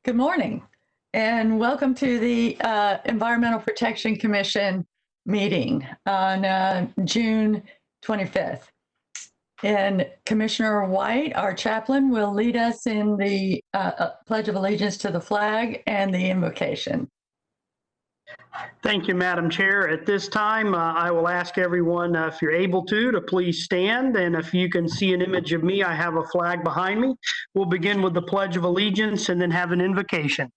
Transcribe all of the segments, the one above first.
Good morning, and welcome to the Environmental Protection Commission meeting on June 25th. And Commissioner White, our chaplain, will lead us in the Pledge of Allegiance to the flag and the invocation. Thank you, Madam Chair. At this time, I will ask everyone, if you're able to please stand. And if you can see an image of me, I have a flag behind me. We'll begin with the Pledge of Allegiance and then have an invocation.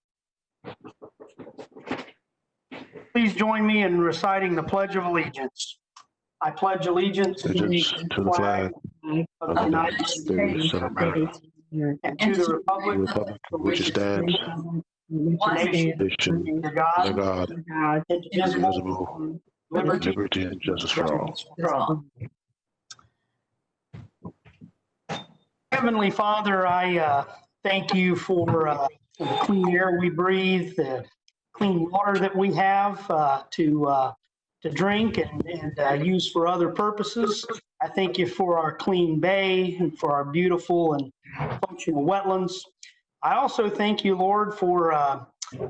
Please join me in reciting the Pledge of Allegiance. I pledge allegiance to the flag of the United States of America and to the republic for which it stands, one nation, under God, indivisible, liberty and justice for all. Heavenly Father, I thank you for the clean air we breathe, the clean water that we have to drink and use for other purposes. I thank you for our clean bay and for our beautiful and functional wetlands. I also thank you, Lord, for the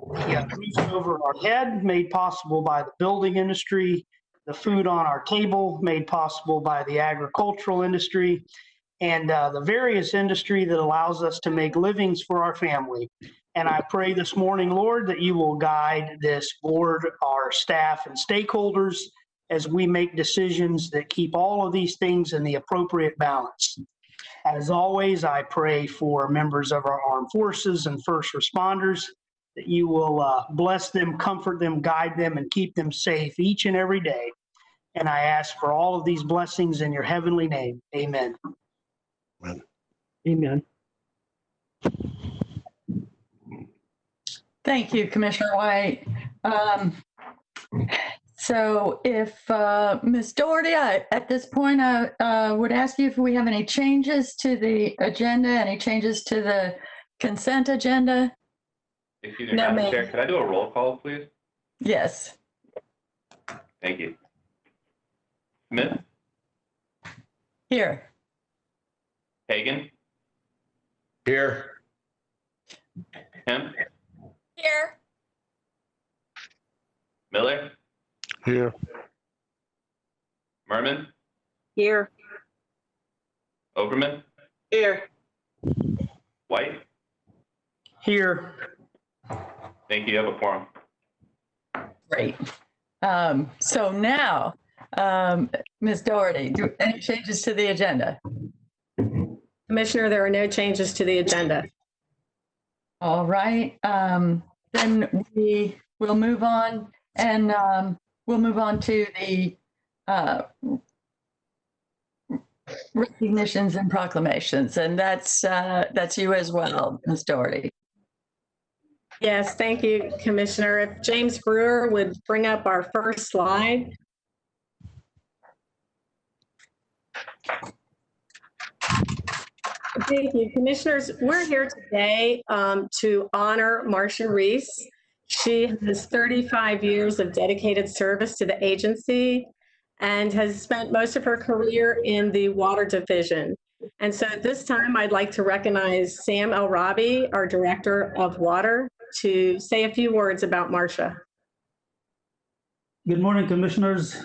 roof over our head made possible by the building industry, the food on our table made possible by the agricultural industry, and the various industry that allows us to make livings for our family. And I pray this morning, Lord, that you will guide this board, our staff and stakeholders as we make decisions that keep all of these things in the appropriate balance. As always, I pray for members of our armed forces and first responders that you will bless them, comfort them, guide them, and keep them safe each and every day. And I ask for all of these blessings in your heavenly name. Amen. Amen. Amen. Thank you, Commissioner White. So if Ms. Doherty, at this point, I would ask you if we have any changes to the agenda, any changes to the consent agenda? Excuse me, Madam Chair, could I do a roll call, please? Yes. Thank you. Smith? Here. Hagan? Here. Kemp? Here. Miller? Here. Merman? Here. Overman? Here. White? Here. Thank you. You have a quorum. Great. So now, Ms. Doherty, any changes to the agenda? Commissioner, there are no changes to the agenda. All right. Then we will move on, and we'll move on to the recognitions and proclamations, and that's you as well, Ms. Doherty. Yes, thank you, Commissioner. If James Brewer would bring up our first slide. Thank you, Commissioners. We're here today to honor Marsha Reese. She has 35 years of dedicated service to the agency and has spent most of her career in the water division. And so at this time, I'd like to recognize Sam El-Rabi, our Director of Water, to say a few words about Marsha. Good morning, Commissioners.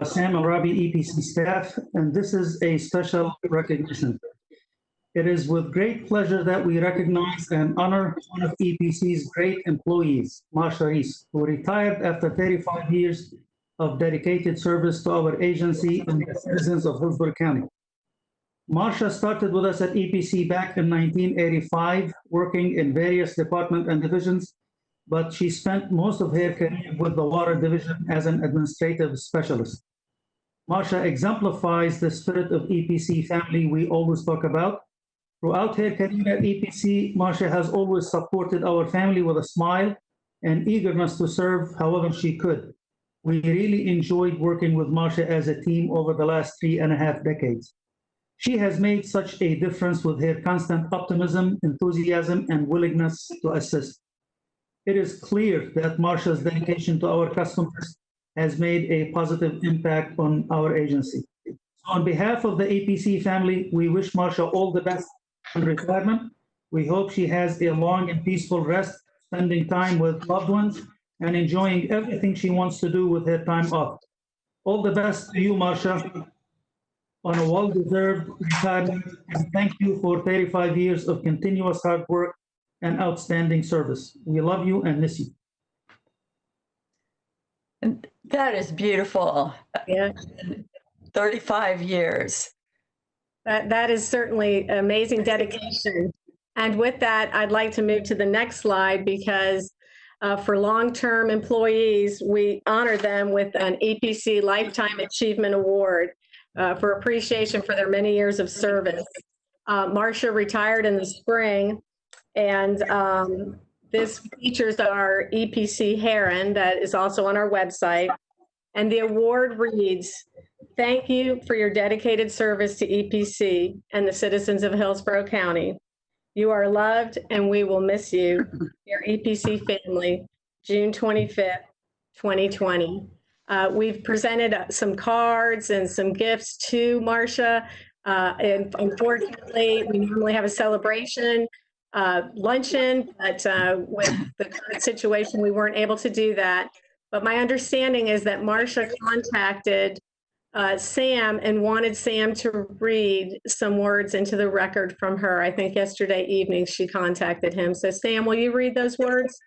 Sam El-Rabi, EPC staff, and this is a special recognition. It is with great pleasure that we recognize and honor one of EPC's great employees, Marsha Reese, who retired after 35 years of dedicated service to our agency and the citizens of Hillsborough County. Marsha started with us at EPC back in 1985, working in various departments and divisions, but she spent most of her career with the water division as an administrative specialist. Marsha exemplifies the spirit of EPC family we always talk about. Throughout her career at EPC, Marsha has always supported our family with a smile and eagerness to serve however she could. We really enjoyed working with Marsha as a team over the last 3.5 decades. She has made such a difference with her constant optimism, enthusiasm, and willingness to assist. It is clear that Marsha's dedication to our customers has made a positive impact on our agency. So on behalf of the APC family, we wish Marsha all the best in retirement We hope she has a long and peaceful rest, spending time with loved ones and enjoying everything she wants to do with her time off. All the best to you, Marsha, on a well-deserved retirement, and thank you for 35 years of continuous hard work and outstanding service. We love you and miss you. And that is beautiful. Yeah, 35 years. that is certainly amazing dedication. And with that, I'd like to move to the next slide because for long-term employees, we honor them with an EPC Lifetime Achievement Award for appreciation for their many years of service. Marsha retired in the spring, and this features our EPC Heron that is also on our website. And the award reads, "Thank you for your dedicated service to EPC and the citizens of Hillsborough County. You are loved and we will miss you, your EPC family, June 25th, 2020. We've presented some cards and some gifts to Marsha. And unfortunately, we normally have a celebration luncheon, but with the current situation, we weren't able to do that. But my understanding is that Marsha contacted Sam and wanted Sam to read some words into the record from her. I think yesterday evening she contacted him. So Sam, will you read those words?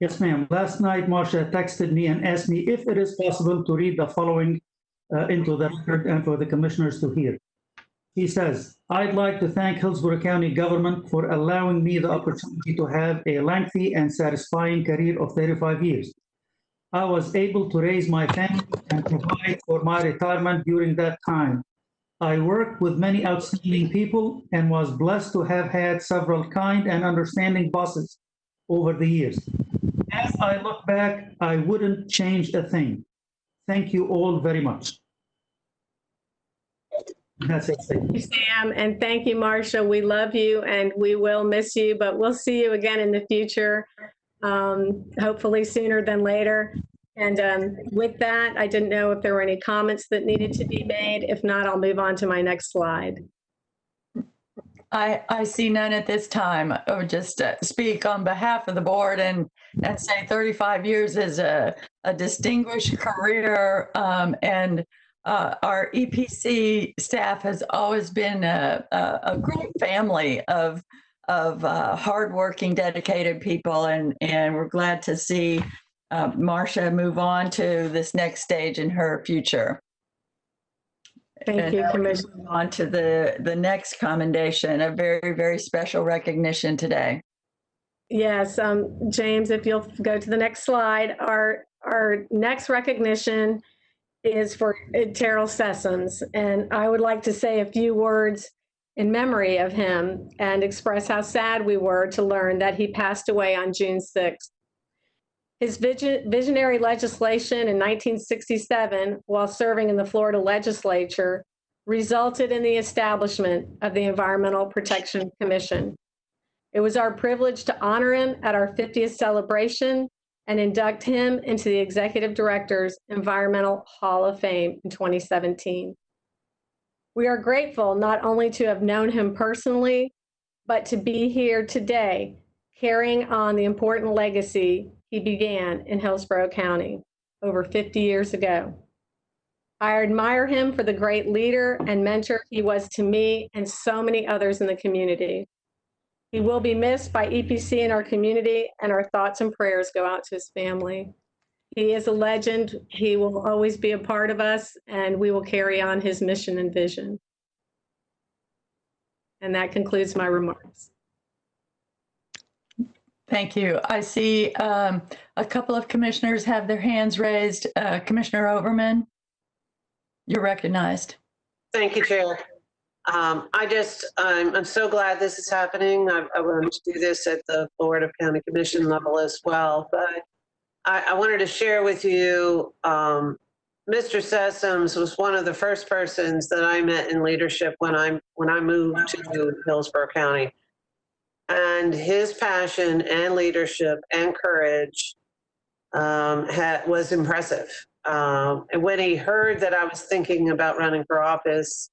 Yes, ma'am. Last night, Marsha texted me and asked me if it is possible to read the following into the record and for the commissioners to hear. He says, "I'd like to thank Hillsborough County government for allowing me the opportunity to have a lengthy and satisfying career of 35 years. I was able to raise my family and provide for my retirement during that time. I worked with many outstanding people and was blessed to have had several kind and understanding bosses over the years. As I look back, I wouldn't change a thing. Thank you all very much." That's it. Thank you, Sam, and thank you, Marsha. We love you and we will miss you, but we'll see you again in the future, hopefully sooner than later. And with that, I didn't know if there were any comments that needed to be made. If not, I'll move on to my next slide. I see none at this time. I would just speak on behalf of the board and say 35 years is a distinguished career, and our EPC staff has always been a great family of hardworking, dedicated people, and we're glad to see Marsha move on to this next stage in her future. Thank you, Commissioner. Move on to the next commendation, a very, very special recognition today. Yes, James, if you'll go to the next slide. Our next recognition is for Terrel Sessums, and I would like to say a few words in memory of him and express how sad we were to learn that he passed away on June 6th. His visionary legislation in 1967, while serving in the Florida legislature, resulted in the establishment of the Environmental Protection Commission. It was our privilege to honor him at our 50th celebration and induct him into the Executive Director's Environmental Hall of Fame in 2017. We are grateful not only to have known him personally, but to be here today, carrying on the important legacy he began in Hillsborough County over 50 years ago. I admire him for the great leader and mentor he was to me and so many others in the community. He will be missed by EPC in our community, and our thoughts and prayers go out to his family. He is a legend. He will always be a part of us, and we will carry on his mission and vision. And that concludes my remarks. Thank you. I see a couple of commissioners have their hands raised. Commissioner Overman, you're recognized. Thank you, Chair. I'm so glad this is happening. I wanted to do this at the Florida County Commission level as well, but I wanted to share with you, Mr. Sessums was one of the first persons that I met in leadership when I moved to Hillsborough County. And his passion and leadership and courage was impressive. And when he heard that I was thinking about running for office,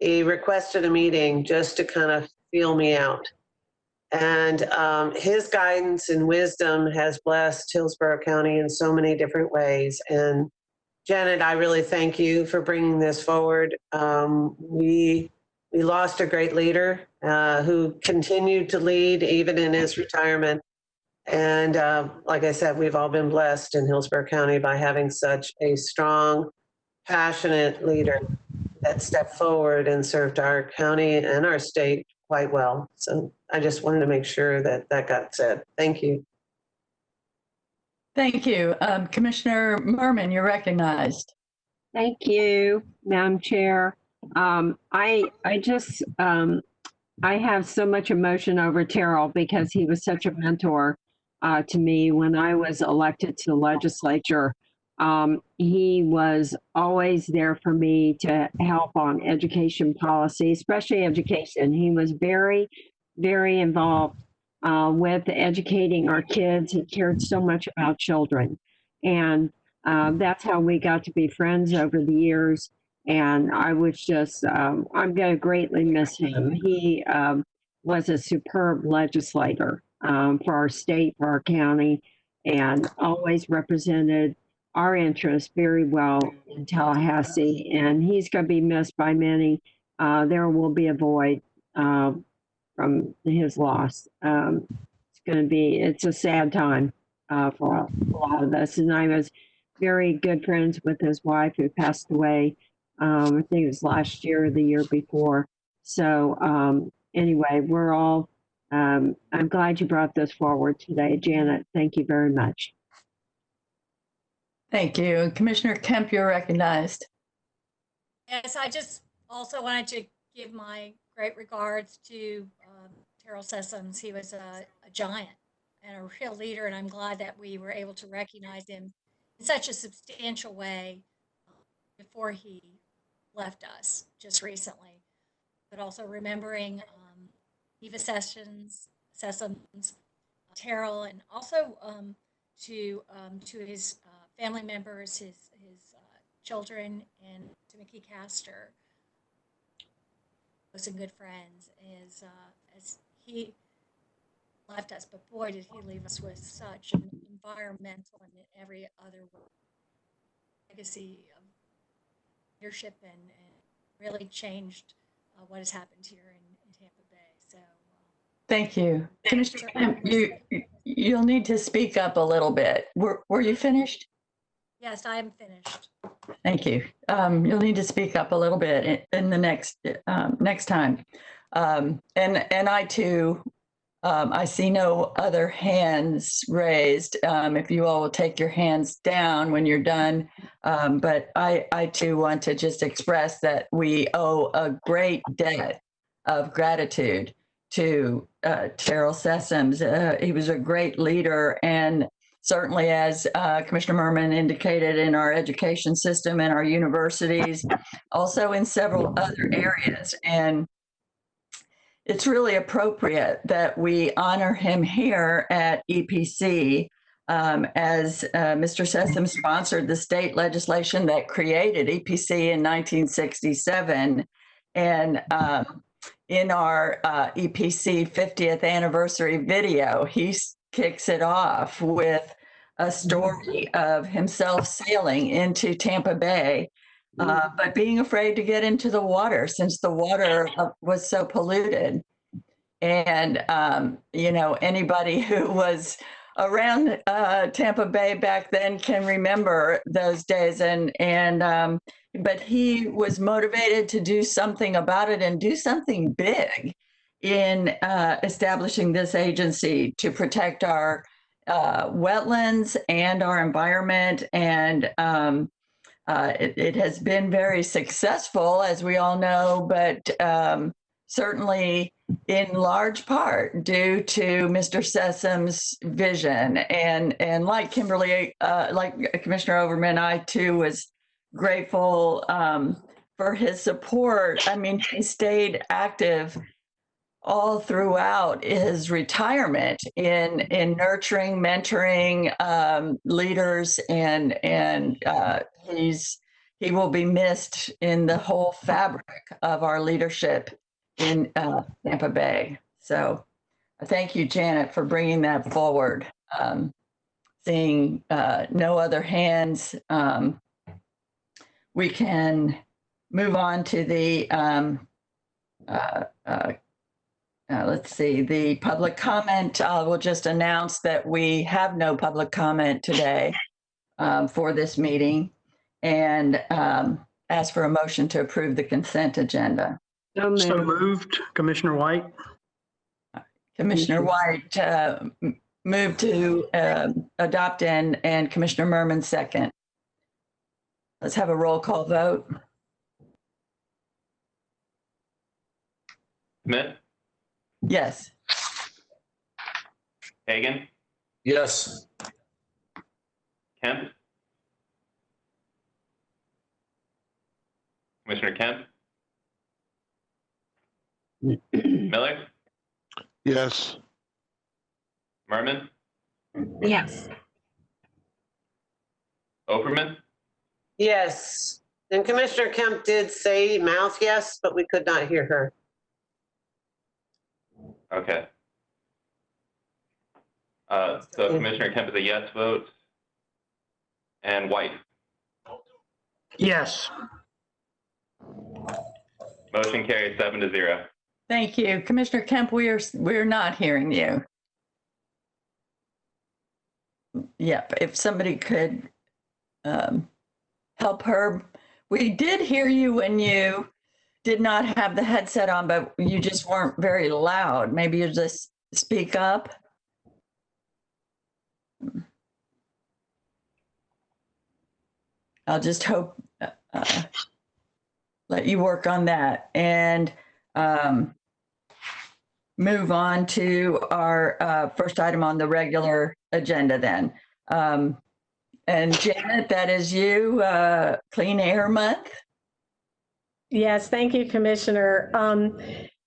he requested a meeting just to kind of feel me out. And his guidance and wisdom has blessed Hillsborough County in so many different ways. And Janet, I really thank you for bringing this forward. We lost a great leader who continued to lead even in his retirement. And like I said, we've all been blessed in Hillsborough County by having such a strong, passionate leader that stepped forward and served our county and our state quite well. So I just wanted to make sure that that got said. Thank you. Thank you. Commissioner Merman, you're recognized. Thank you, Madam Chair. I have so much emotion over Terrel because he was such a mentor to me when I was elected to the legislature. He was always there for me to help on education policy, especially education. He was very, very involved with educating our kids. He cared so much about children. And that's how we got to be friends over the years. And I was just, I'm going to greatly miss him. He was a superb legislator for our state, for our county, and always represented our interests very well in Tallahassee. And he's going to be missed by many. There will be a void from his loss. It's a sad time for a lot of us. And I was very good friends with his wife who passed away. I think it was last year or the year before. So anyway, we're all, I'm glad you brought this forward today, Janet. Thank you very much. Thank you. Commissioner Kemp, you're recognized. Yes, I just also wanted to give my great regards to Terrel Sessums. He was a giant and a real leader, and I'm glad that we were able to recognize him in such a substantial way before he left us just recently. But also remembering Eva Sessums, Terrel, and also to his family members, his children, and to Mickey Castor, some good friends, as he left us. But boy, did he leave us with such an environmental and every other legacy of leadership, and really changed what has happened here in Tampa Bay. So thank you. Commissioner Kemp, you'll need to speak up a little bit. Were you finished? yes, I am finished. Thank you. You'll need to speak up a little bit in the next time. And I too, I see no other hands raised. If you all will take your hands down when you're done. But I too want to just express that we owe a great debt of gratitude to Terrel Sessums. He was a great leader, and certainly, as Commissioner Merman indicated, in our education system and our universities, also in several other areas. And it's really appropriate that we honor him here at EPC, as Mr. Sessums sponsored the state legislation that created EPC in 1967. And in our EPC 50th anniversary video, he kicks it off with a story of himself sailing into Tampa Bay, but being afraid to get into the water since the water was so polluted. And, anybody who was around Tampa Bay back then can remember those days. But he was motivated to do something about it and do something big in establishing this agency to protect our wetlands and our environment. And it has been very successful, as we all know, but certainly in large part due to Mr. Sessums' vision. And like Kimberly, like Commissioner Overman, I too was grateful for his support. I mean, he stayed active all throughout his retirement in nurturing, mentoring leaders, and he will be missed in the whole fabric of our leadership in Tampa Bay. So Thank you, Janet, for bringing that forward. Seeing no other hands, we can move on to the, let's see, the public comment. We'll just announce that we have no public comment today for this meeting, and ask for a motion to approve the consent agenda. So So moved. moved, Commissioner White. Commissioner White moved to adopt, and Commissioner Merman second. Let's have a roll call vote. Smith, Yes. Hagan, Yes. Kemp. Commissioner Kemp, Miller, Yes. Merman, Yes. Operman, Yes. And Commissioner Kemp did say mouth yes, but we could not hear her. okay. So Commissioner Kemp is a yes vote. And White, Yes. motion carries 7-0. Thank you. Commissioner Kemp, we're not hearing you. Yep, if somebody could help her. We did hear you when you did not have the headset on, but you just weren't very loud. Maybe you just speak up. I'll just hope, let you work on that, and move on to our first item on the regular agenda then. And Janet, that is you, Clean Air Month. Yes, thank you, Commissioner.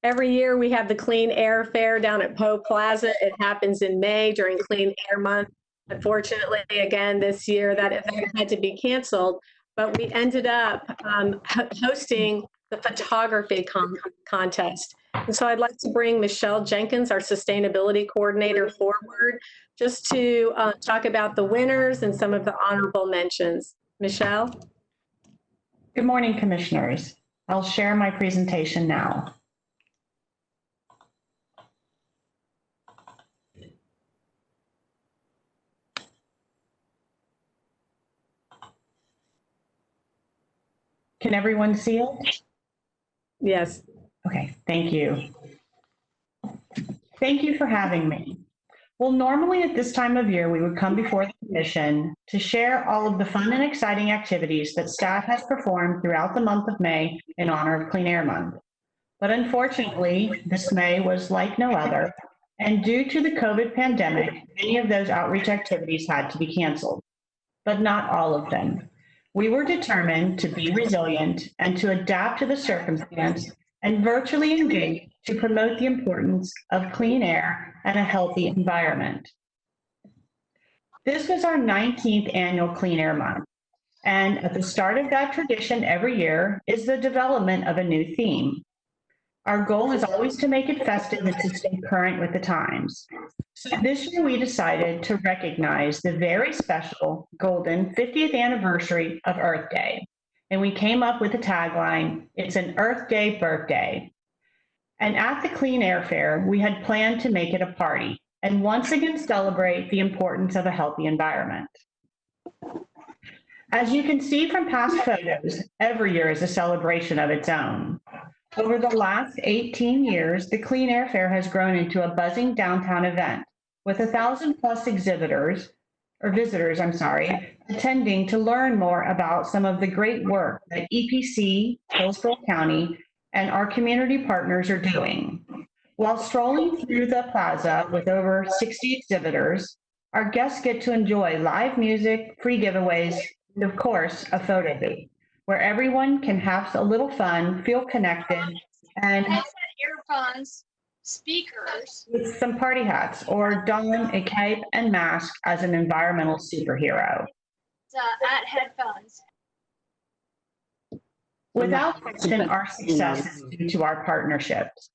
Every year we have the Clean Air Fair down at Poe Plaza. It happens in May during Clean Air Month. Unfortunately, again, this year that event had to be canceled, but we ended up hosting the photography contest. And so I'd like to bring Michelle Jenkins, our sustainability coordinator, forward just to talk about the winners and some of the honorable mentions. Michelle? Good morning, Commissioners. I'll share my presentation now. Can everyone see it? Yes. Okay, thank you. Thank you for having me. Well, normally at this time of year, we would come before the Commission to share all of the fun and exciting activities that staff has performed throughout the month of May in honor of Clean Air Month. But unfortunately, this May was like no other, and due to the COVID pandemic, many of those outreach activities had to be canceled, but not all of them. We were determined to be resilient and to adapt to the circumstance and virtually engage to promote the importance of clean air and a healthy environment. This was our 19th annual Clean Air Month, and at the start of that tradition every year is the development of a new theme. Our goal is always to make it festive and to stay current with the times. So this year we decided to recognize the very special golden 50th anniversary of Earth Day. And we came up with a tagline, "It's an Earth Day birthday." And at the Clean Air Fair, we had planned to make it a party and once again celebrate the importance of a healthy environment. As you can see from past photos, every year is a celebration of its own. Over the last 18 years, the Clean Air Fair has grown into a buzzing downtown event with 1,000+ visitors attending to learn more about some of the great work that EPC, Hillsborough County, and our community partners are doing. While strolling through the plaza with over 60 exhibitors, our guests get to enjoy live music, free giveaways, and of course, a photo booth, where everyone can have a little fun, feel connected, and earphones, speakers, with some party hats or don a cape and mask as an environmental superhero. at headphones. Without question, our success is due to our partnerships.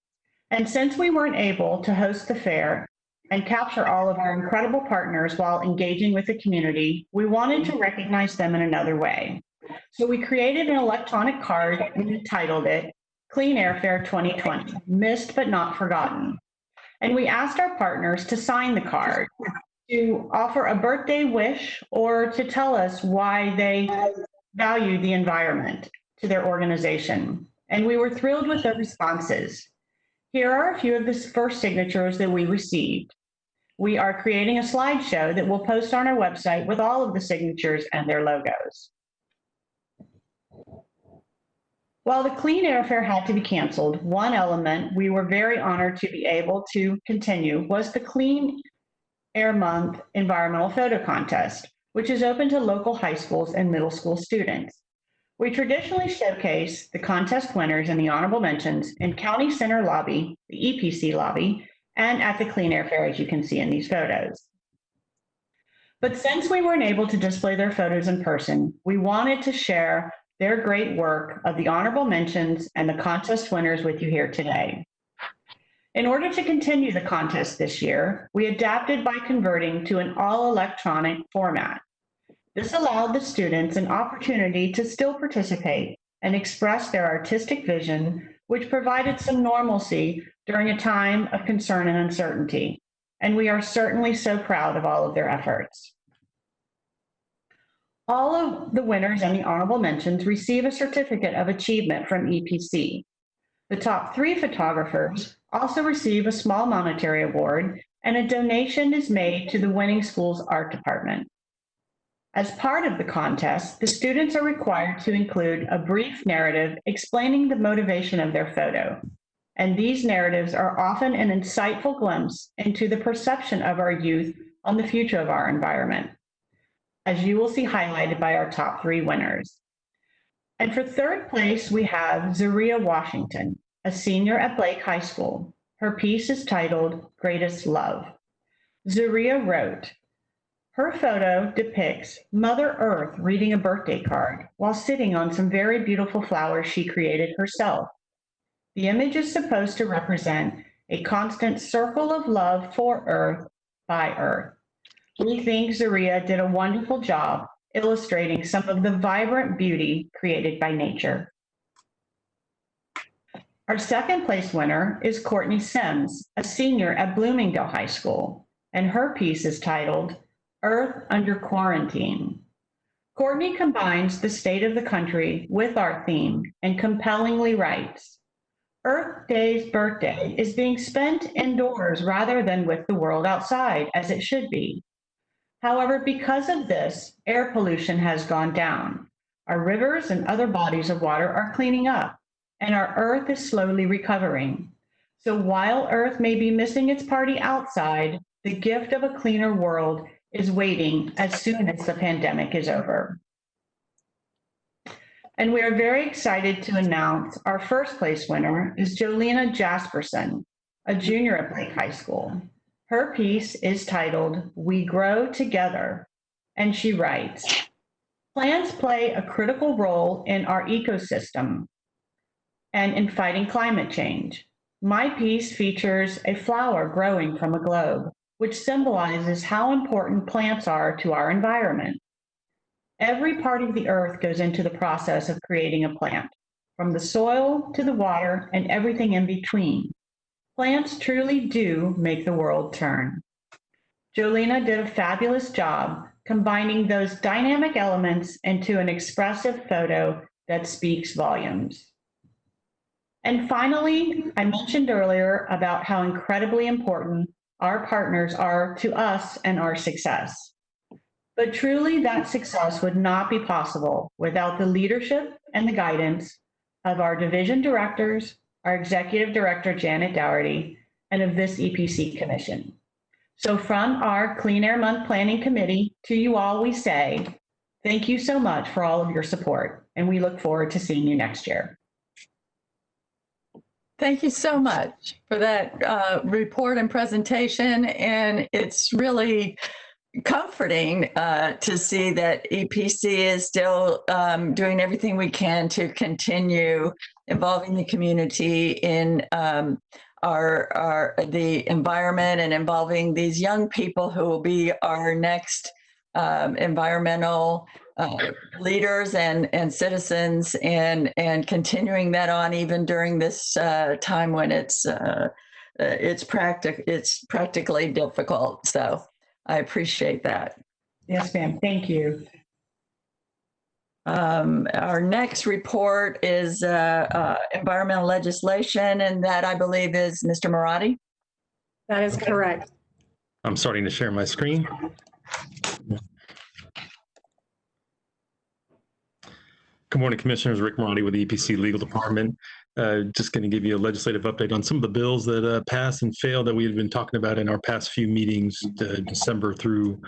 And since we weren't able to host the fair and capture all of our incredible partners while engaging with the community, we wanted to recognize them in another way. So we created an electronic card and titled it Clean Air Fair 2020, Missed But Not Forgotten. And we asked our partners to sign the card, to offer a birthday wish, or to tell us why they value the environment to their organization. And we were thrilled with the responses. Here are a few of the first signatures that we received. We are creating a slideshow that we'll post on our website with all of the signatures and their logos. While the Clean Air Fair had to be canceled, one element we were very honored to be able to continue was the Clean Air Month Environmental Photo Contest, which is open to local high schools and middle school students. We traditionally showcase the contest winners and the honorable mentions in County Center lobby, the EPC lobby, and at the Clean Air Fair, as you can see in these photos. But since we weren't able to display their photos in person, we wanted to share their great work of the honorable mentions and the contest winners with you here today. In order to continue the contest this year, we adapted by converting to an all-electronic format. This allowed the students an opportunity to still participate and express their artistic vision, which provided some normalcy during a time of concern and uncertainty. And we are certainly so proud of all of their efforts. All of the winners and the honorable mentions receive a certificate of achievement from EPC. The top 3 photographers also receive a small monetary award, and a donation is made to the winning school's art department. As part of the contest, the students are required to include a brief narrative explaining the motivation of their photo. And these narratives are often an insightful glimpse into the perception of our youth on the future of our environment, as you will see highlighted by our top 3 winners. And for third place, we have Zaria Washington, a senior at Blake High School. Her piece is titled Greatest Love. Zaria wrote, her photo depicts Mother Earth reading a birthday card while sitting on some very beautiful flowers she created herself. The image is supposed to represent a constant circle of love for Earth by Earth. We think Zaria did a wonderful job illustrating some of the vibrant beauty created by nature. Our second place winner is Courtney Sims, a senior at Bloomingdale High School, and her piece is titled Earth Under Quarantine. Courtney combines the state of the country with our theme and compellingly writes, Earth Day's birthday is being spent indoors rather than with the world outside, as it should be. However, because of this, air pollution has gone down. Our rivers and other bodies of water are cleaning up, and our Earth is slowly recovering. So while Earth may be missing its party outside, the gift of a cleaner world is waiting as soon as the pandemic is over. And we are very excited to announce our first place winner is Jolena Jasperson, a junior at Blake High School. Her piece is titled We Grow Together, and she writes, plants play a critical role in our ecosystem and in fighting climate change. My piece features a flower growing from a globe, which symbolizes how important plants are to our environment. Every part of the earth goes into the process of creating a plant, from the soil to the water and everything in between. Plants truly do make the world turn. Jolena did a fabulous job combining those dynamic elements into an expressive photo that speaks volumes. And finally, I mentioned earlier about how incredibly important our partners are to us and our success. But truly, that success would not be possible without the leadership and the guidance of our division directors, our executive director, Janet Dougherty, and of this EPC commission. So from our Clean Air Month Planning Committee to you all, we say, thank you so much for all of your support, and we look forward to seeing you next year. Thank you so much for that report and presentation. And it's really comforting to see that EPC is still doing everything we can to continue involving the community in the environment and involving these young people who will be our next environmental leaders and citizens, and continuing that on even during this time when it's practically difficult. So I appreciate that. Yes, ma'am. Thank you. Our next report is environmental legislation, and that I believe is Mr. Marati. That is correct. I'm starting to share my screen. Good morning, Commissioners. Rick Marati with the EPC Legal Department. Just going to give you a legislative update on some of the bills that passed and failed that we had been talking about in our past few meetings, December through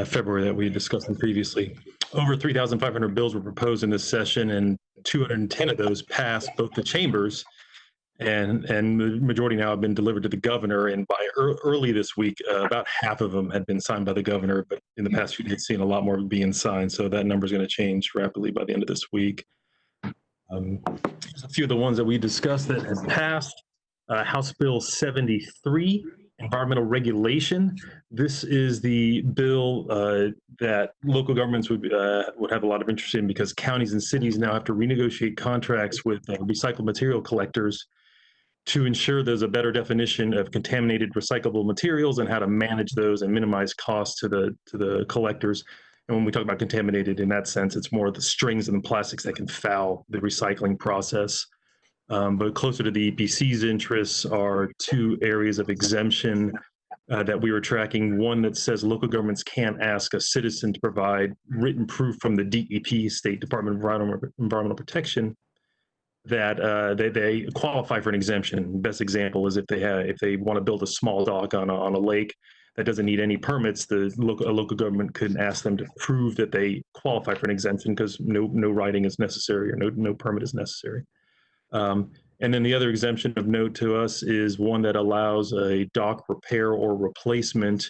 February, that we had discussed previously. Over 3,500 bills were proposed in this session, and 210 of those passed both the chambers, and the majority now have been delivered to the governor. And by early this week, about half of them had been signed by the governor, but in the past few days, seen a lot more being signed. So that number is going to change rapidly by the end of this week. There's a few of the ones that we discussed that have passed. House Bill 73, environmental regulation. This is the bill that local governments would have a lot of interest in, because counties and cities now have to renegotiate contracts with recycled material collectors to ensure there's a better definition of contaminated recyclable materials and how to manage those and minimize costs to the collectors. And when we talk about contaminated in that sense, it's more the strings and the plastics that can foul the recycling process. But closer to the EPC's interests are two areas of exemption that we were tracking. One that says local governments can't ask a citizen to provide written proof from the DEP, State Department of Environmental Protection, that they qualify for an exemption. Best example is if they want to build a small dock on a lake that doesn't need any permits, a local government couldn't ask them to prove that they qualify for an exemption because no writing is necessary or no permit is necessary. And then the other exemption of note to us is one that allows a dock repair or replacement,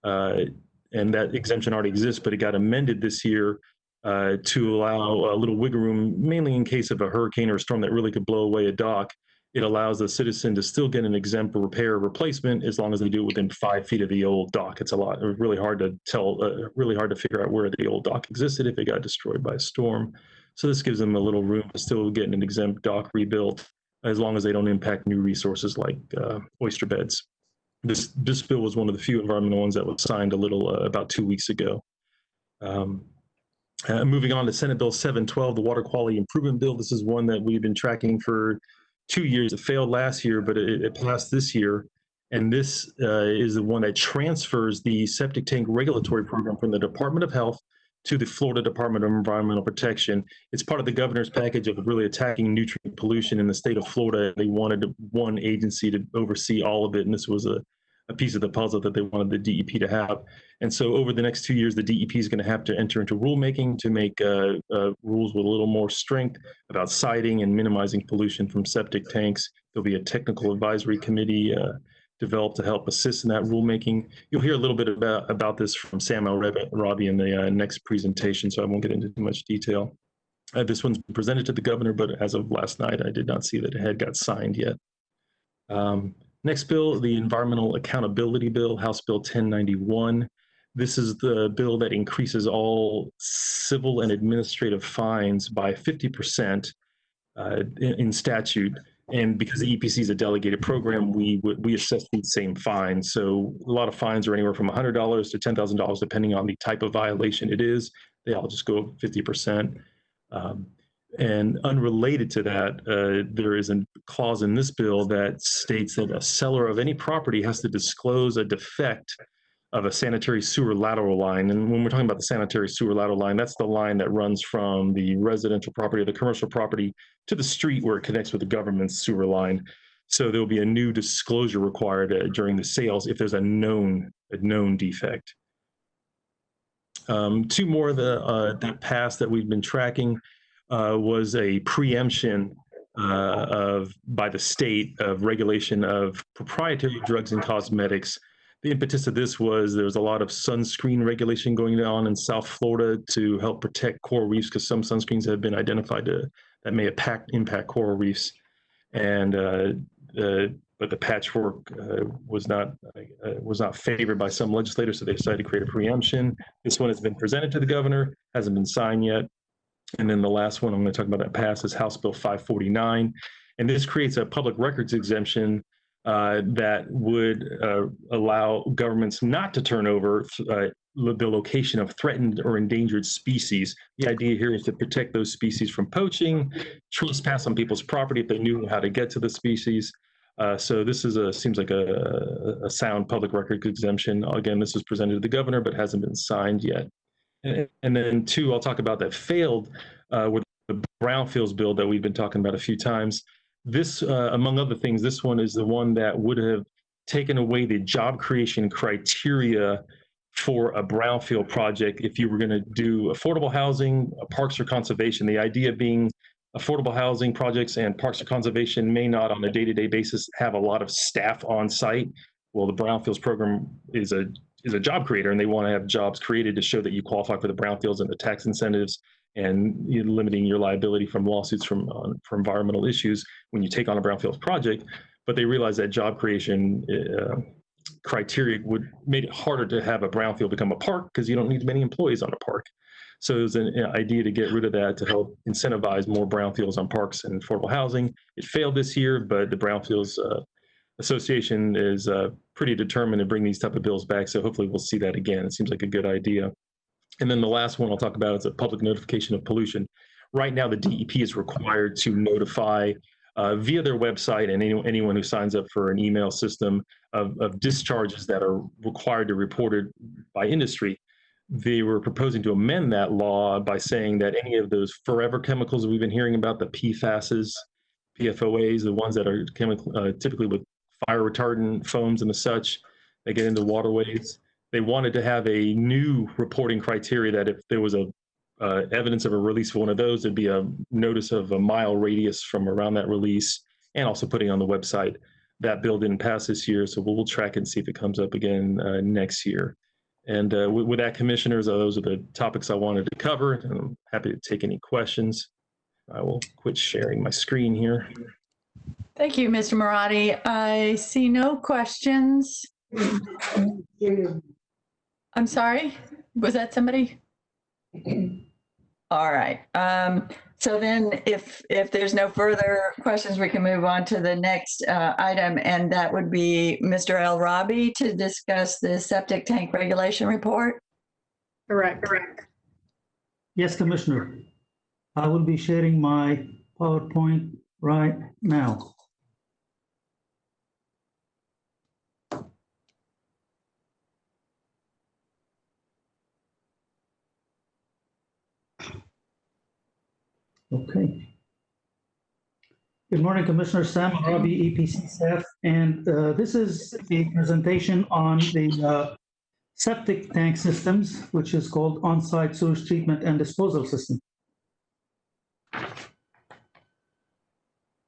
and that exemption already exists, but it got amended this year to allow a little wiggle room, mainly in case of a hurricane or a storm that really could blow away a dock. It allows the citizen to still get an exempt repair or replacement as long as they do it within 5 feet of the old dock. It's really hard to tell, really hard to figure out where the old dock existed if it got destroyed by a storm. So this gives them a little room to still get an exempt dock rebuilt, as long as they don't impact new resources like oyster beds. This bill was one of the few environmental ones that was signed about 2 weeks ago. Moving on to Senate Bill 712, the Water Quality Improvement Bill. This is one that we've been tracking for 2 years. It failed last year, but it passed this year. And this is the one that transfers the septic tank regulatory program from the Department of Health to the Florida Department of Environmental Protection. It's part of the governor's package of really attacking nutrient pollution in the state of Florida. They wanted one agency to oversee all of it, and this was a piece of the puzzle that they wanted the DEP to have. And so over the next 2 years, the DEP is going to have to enter into rulemaking to make rules with a little more strength about siting and minimizing pollution from septic tanks. There'll be a technical advisory committee developed to help assist in that rulemaking. You'll hear a little bit about this from Sam El-Rabi in the next presentation, so I won't get into too much detail. This one's been presented to the governor, but as of last night, I did not see that it had got signed yet. Next bill, the Environmental Accountability Bill, House Bill 1091. This is the bill that increases all civil and administrative fines by 50% in statute. And because the EPC is a delegated program, we assess these same fines. So a lot of fines are anywhere from $100 to $10,000, depending on the type of violation it is. They all just go up 50%. And unrelated to that, there is a clause in this bill that states that a seller of any property has to disclose a defect of a sanitary sewer lateral line. And when we're talking about the sanitary sewer lateral line, that's the line that runs from the residential property or the commercial property to the street where it connects with the government's sewer line. So there'll be a new disclosure required during the sales if there's a known defect. Two more that passed that we've been tracking was a preemption by the state of regulation of proprietary drugs and cosmetics. The impetus of this was there was a lot of sunscreen regulation going on in South Florida to help protect coral reefs, because some sunscreens have been identified that may impact coral reefs. And but the patchwork was not favored by some legislators, so they decided to create a preemption. This one has been presented to the governor, hasn't been signed yet. And then the last one I'm going to talk about that passed is House Bill 549. And this creates a public records exemption that would allow governments not to turn over the location of threatened or endangered species. The idea here is to protect those species from poaching, trespass on people's property if they knew how to get to the species. So this seems like a sound public record exemption. Again, this was presented to the governor, but hasn't been signed yet. And then two, I'll talk about that failed with the brownfields bill that we've been talking about a few times. This, among other things, this one is the one that would have taken away the job creation criteria for a brownfield project if you were going to do affordable housing, parks or conservation. The idea being affordable housing projects and parks or conservation may not on a day-to-day basis have a lot of staff on site. Well, the brownfields program is a job creator, and they want to have jobs created to show that you qualify for the brownfields and the tax incentives, and limiting your liability from lawsuits for environmental issues when you take on a brownfields project. But they realized that job creation criteria made it harder to have a brownfield become a park because you don't need many employees on a park. So it was an idea to get rid of that to help incentivize more brownfields on parks and affordable housing. It failed this year, but the Brownfields Association is pretty determined to bring these type of bills back. So hopefully we'll see that again. It seems like a good idea. And then the last one I'll talk about is a public notification of pollution. Right now, the DEP is required to notify via their website and anyone who signs up for an email system of discharges that are required to be reported by industry. They were proposing to amend that law by saying that any of those forever chemicals that we've been hearing about, the PFASs, PFOAs, the ones that are typically with fire retardant foams and the such, they get into waterways. They wanted to have a new reporting criteria that if there was a evidence of a release of one of those, there'd be a notice of a mile radius from around that release, and also putting on the website. That bill didn't pass this year, so we'll track it and see if it comes up again next year. And with that, commissioners, those are the topics I wanted to cover. And I'm happy to take any questions. I will quit sharing my screen here. Thank you, Mr. Marotti. I see no questions. I'm sorry, was that somebody? All right. So then if there's no further questions, we can move on to the next item, and that would be Mr. El Rabi to discuss the septic tank regulation report. Correct. Yes, Commissioner. I will be sharing my PowerPoint right now. Okay. Good morning, Commissioner Sam Arabi, EPC staff, and this is a presentation on the septic tank systems, which is called on-site sewage treatment and disposal system. Let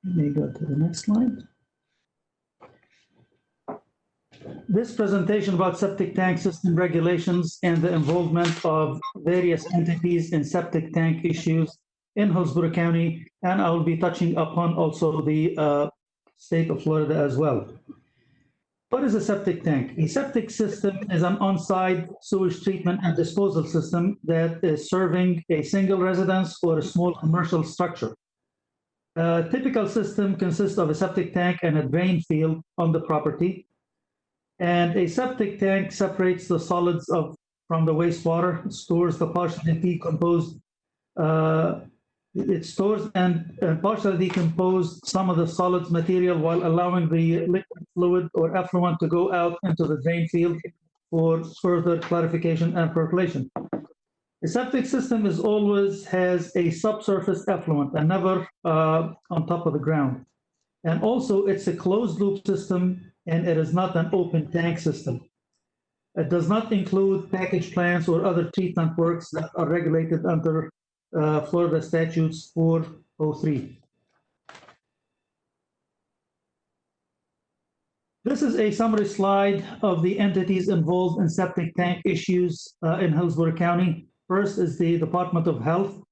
me go to the next slide. This presentation about septic tank system regulations and the involvement of various entities in septic tank issues in Hillsborough County, and I will be touching upon also the state of Florida as well. What is a septic tank? A septic system is an on-site sewage treatment and disposal system that is serving a single residence or a small commercial structure. A typical system consists of a septic tank and a drain field on the property. And a septic tank separates the solids from the wastewater, stores the partially decomposed it stores and partially decomposed some of the solids material while allowing the liquid fluid or effluent to go out into the drain field for further clarification and percolation. The septic system always has a subsurface effluent and never on top of the ground. And also it's a closed loop system, and it is not an open tank system. It does not include package plants or other treatment works that are regulated under Florida Statutes 403. This is a summary slide of the entities involved in septic tank issues in Hillsborough County. First is the Department of Health,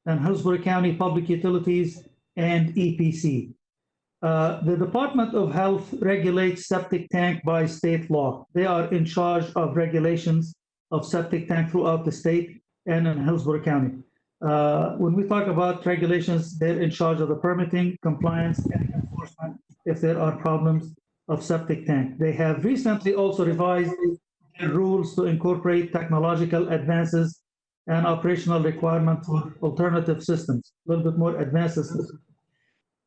and Hillsborough County Public Utilities, and EPC. The Department of Health regulates septic tank by state law. They are in charge of regulations of septic tank throughout the state and in Hillsborough County. When we talk about regulations, they're in charge of the permitting, compliance, and enforcement if there are problems of septic tank. They have recently also revised their rules to incorporate technological advances and operational requirements for alternative systems, a little bit more advanced systems.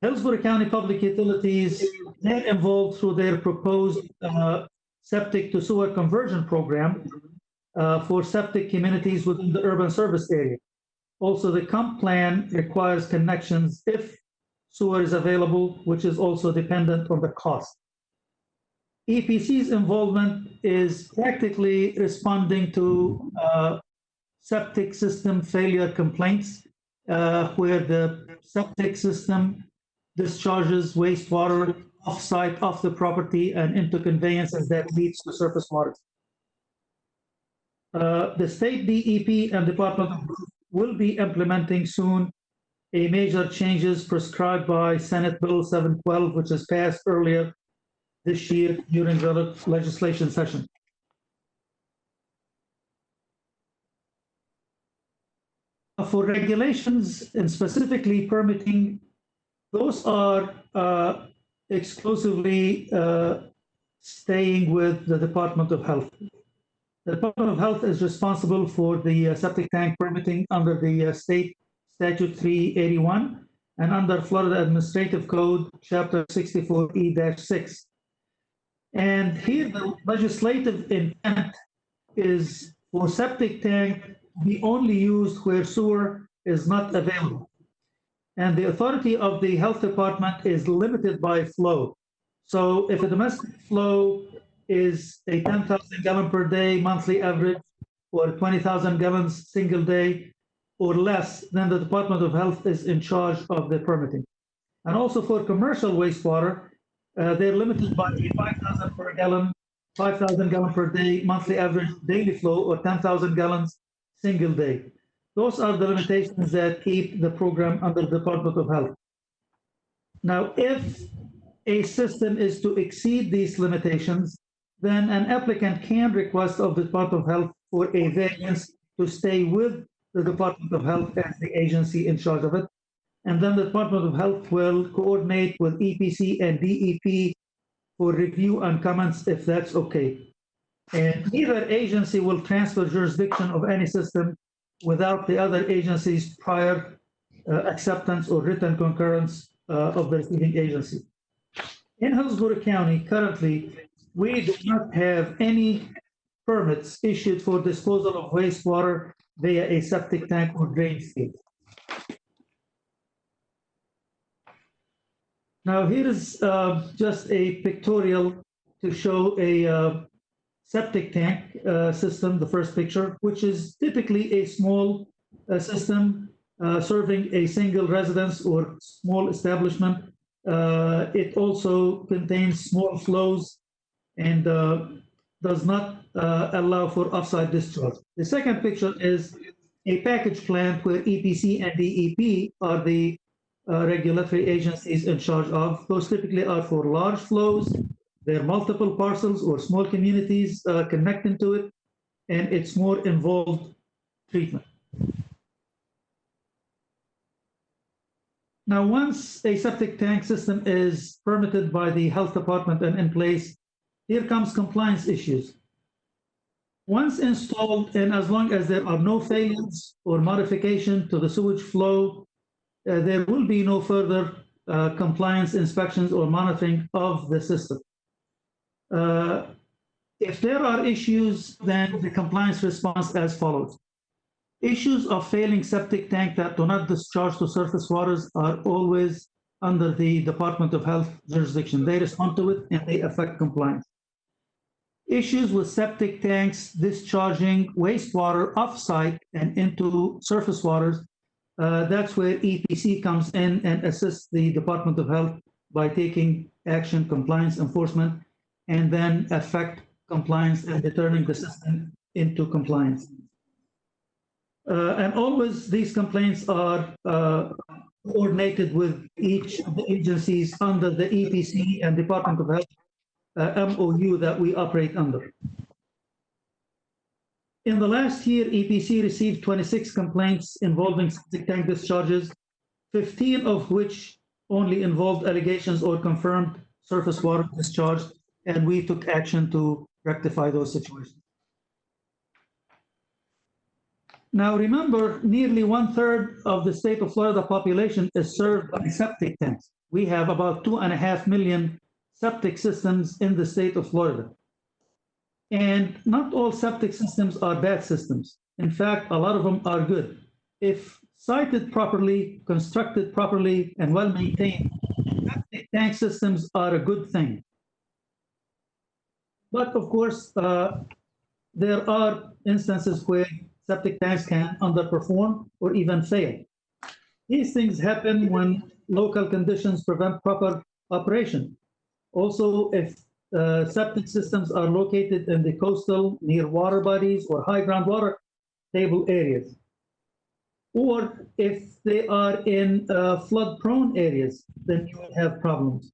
Hillsborough County Public Utilities, they're involved through their proposed septic to sewer conversion program for septic communities within the urban service area. Also, the comp plan requires connections if sewer is available, which is also dependent on the cost. EPC's involvement is practically responding to septic system failure complaints, where the septic system discharges wastewater off-site, off the property, and into conveyances that leads to surface water. The state DEP and Department of Health will be implementing soon a major changes prescribed by Senate Bill 712, which was passed earlier this year during the legislation session. For regulations and specifically permitting, those are exclusively staying with the Department of Health. The Department of Health is responsible for the septic tank permitting under the state statute 381 and under Florida Administrative Code chapter 64E-6. And here the legislative intent is for septic tank to be only used where sewer is not available. And the authority of the health department is limited by flow. So if a domestic flow is a 10,000 gallon per day monthly average or 20,000 gallons single day or less, then the Department of Health is in charge of the permitting. And also for commercial wastewater, they're limited by the 5,000 per gallon, 5,000 gallon per day monthly average daily flow or 10,000 gallons single day. Those are the limitations that keep the program under the Department of Health. Now, if a system is to exceed these limitations, then an applicant can request of the Department of Health for a variance to stay with the Department of Health as the agency in charge of it. And then the Department of Health will coordinate with EPC and DEP for review and comments if that's okay. And neither agency will transfer jurisdiction of any system without the other agency's prior acceptance or written concurrence of the receiving agency. In Hillsborough County, currently, we do not have any permits issued for disposal of wastewater via a septic tank or drain field. Now, here is just a pictorial to show a septic tank system, the first picture, which is typically a small system serving a single residence or small establishment. It also contains small flows and does not allow for offsite discharge. The second picture is a package plant where EPC and DEP are the regulatory agencies in charge of. Those typically are for large flows. There are multiple parcels or small communities connecting to it, and it's more involved treatment. Now, once a septic tank system is permitted by the health department and in place, here comes compliance issues. Once installed, and as long as there are no failures or modification to the sewage flow, there will be no further compliance inspections or monitoring of the system. If there are issues, then the compliance response as follows. Issues of failing septic tank that do not discharge to surface waters are always under the Department of Health jurisdiction. They respond to it and they affect compliance. Issues with septic tanks discharging wastewater off-site and into surface waters, that's where EPC comes in and assists the Department of Health by taking action, compliance enforcement, and then affect compliance and returning the system into compliance. And always these complaints are coordinated with each of the agencies under the EPC and Department of Health MOU that we operate under. In the last year, EPC received 26 complaints involving septic tank discharges, 15 of which only involved allegations or confirmed surface water discharge, and we took action to rectify those situations. Now remember, nearly 1/3 of the state of Florida population is served by septic tanks. We have about 2.5 million septic systems in the state of Florida. And not all septic systems are bad systems. In fact, a lot of them are good. If sited properly, constructed properly, and well maintained, septic tank systems are a good thing. But of course, there are instances where septic tanks can underperform or even fail. These things happen when local conditions prevent proper operation. Also, if septic systems are located in the coastal, near water bodies or high groundwater table areas, or if they are in flood-prone areas, then you will have problems.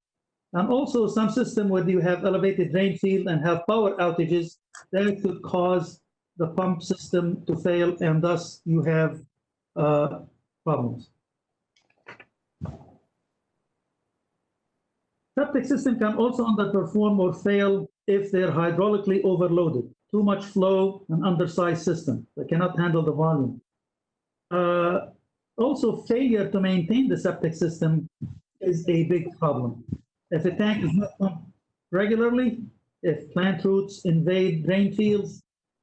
And also some system where you have elevated drain field and have power outages, that could cause the pump system to fail, and thus you have problems. Septic system can also underperform or fail if they're hydraulically overloaded, too much flow, an undersized system that cannot handle the volume. Also, failure to maintain the septic system is a big problem. If a tank is not pumped regularly, if plant roots invade drain fields,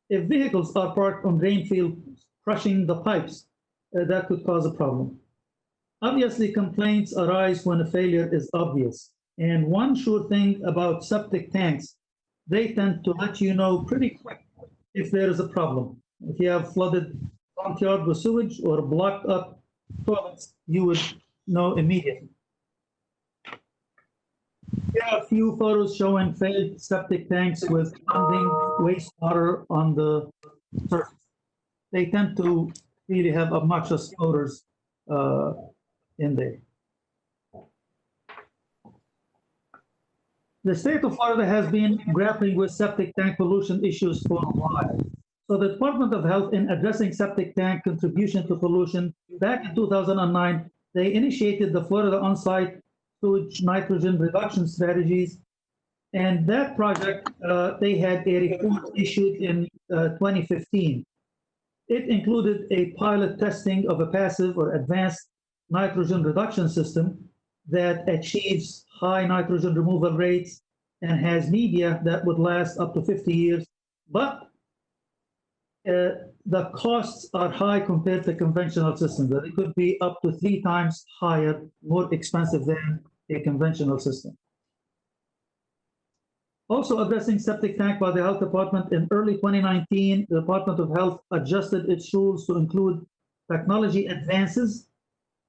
if vehicles are parked on drain fields crushing the pipes, that could cause a problem. Obviously, complaints arise when a failure is obvious. And one sure thing about septic tanks, they tend to let you know pretty quick if there is a problem. If you have flooded front yard with sewage or blocked up toilets, you would know immediately. Here are a few photos showing failed septic tanks with standing wastewater on the surface. They tend to really have obnoxious odors in there. The state of Florida has been grappling with septic tank pollution issues for a while. So the Department of Health, in addressing septic tank contribution to pollution, back in 2009, they initiated the Florida on-site sewage nitrogen reduction strategies. And that project, they had a report issued in 2015. It included a pilot testing of a passive or advanced nitrogen reduction system that achieves high nitrogen removal rates and has media that would last up to 50 years. But the costs are high compared to conventional systems. That it could be up to 3 times higher, more expensive than a conventional system. Also addressing septic tank by the Health Department, in early 2019, the Department of Health adjusted its rules to include technology advances.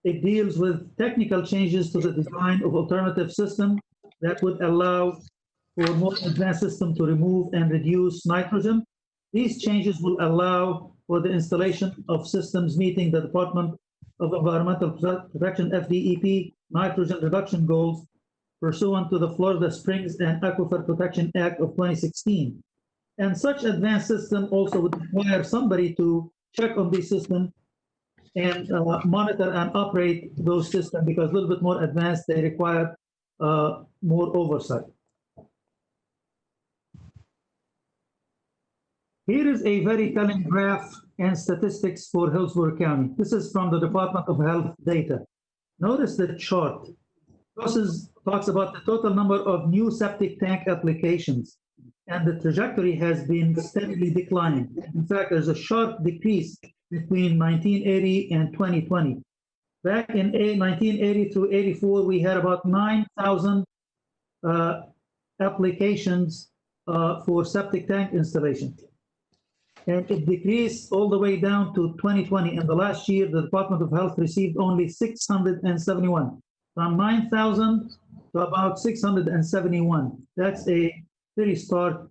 It deals with technical changes to the design of alternative system that would allow for more advanced system to remove and reduce nitrogen. These changes will allow for the installation of systems meeting the Department of Environmental Protection FDEP nitrogen reduction goals pursuant to the Florida Springs and Aquifer Protection Act of 2016. And such advanced system also would require somebody to check on these systems and monitor and operate those systems, because a little bit more advanced, they require more oversight. Here is a very telling graph and statistics for Hillsborough County. This is from the Department of Health data. Notice the chart. This talks about the total number of new septic tank applications, and the trajectory has been steadily declining. In fact, there's a sharp decrease between 1980 and 2020. Back in 1980 through 84, we had about 9,000 applications for septic tank installation. And it decreased all the way down to 2020. In the last year, the Department of Health received only 671, from 9,000 to about 671. That's a very stark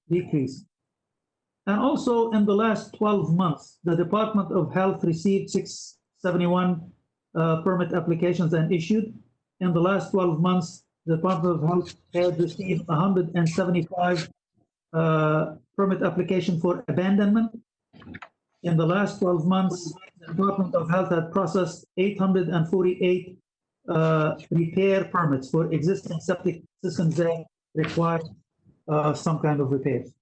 decrease. And also in the last 12 months, the Department of Health received 671 permit applications and issued. In the last 12 months, the Department of Health had received 175 permit application for abandonment. In the last 12 months, the Department of Health had processed 848 repair permits for existing septic systems that require some kind of repairs.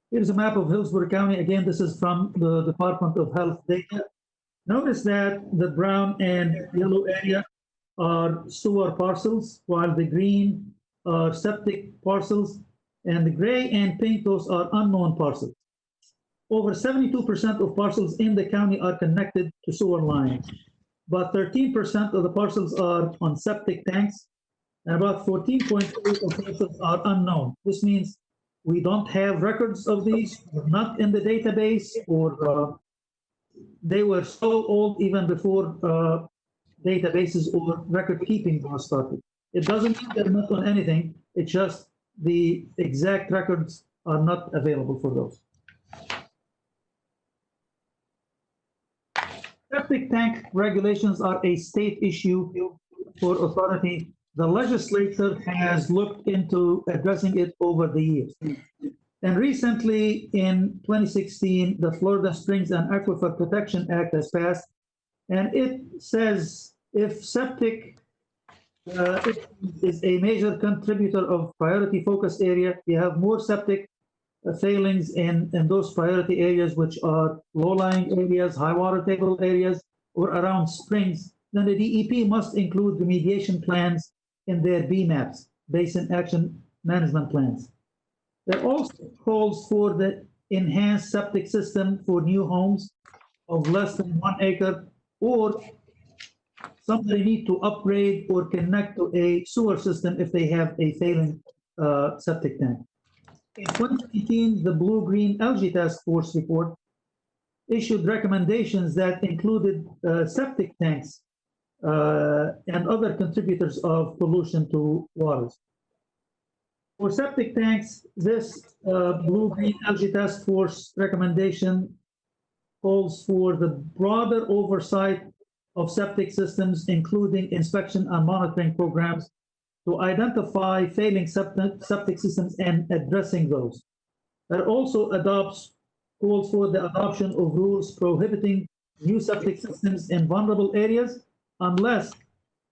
Here's a map of Hillsborough County. Again, this is from the Department of Health data. Notice that the brown and yellow area are sewer parcels, while the green are septic parcels, and the gray and pink, those are unknown parcels. Over 72% of parcels in the county are connected to sewer lines, but 13% of the parcels are on septic tanks, and about 14.8% of parcels are unknown. This means we don't have records of these, not in the database, or they were so old even before databases or record keeping was started. It doesn't mean they're not on anything, it's just the exact records are not available for those. Septic tank regulations are a state issue for authority. The legislature has looked into addressing it over the years. And recently, in 2016, the Florida Springs and Aquifer Protection Act has passed, and it says if septic is a major contributor of priority focus area, you have more septic failings in those priority areas, which are low-lying areas, high water table areas, or around springs, then the DEP must include remediation plans in their BMAPs, Basin Action Management Plans. There also calls for the enhanced septic system for new homes of less than 1 acre, or somebody need to upgrade or connect to a sewer system if they have a failing septic tank. In 2018, the Blue-Green Algae Task Force report issued recommendations that included septic tanks and other contributors of pollution to waters. For septic tanks, this Blue-Green Algae Task Force recommendation calls for the broader oversight of septic systems, including inspection and monitoring programs to identify failing septic systems and addressing those. It also calls for the adoption of rules prohibiting new septic systems in vulnerable areas unless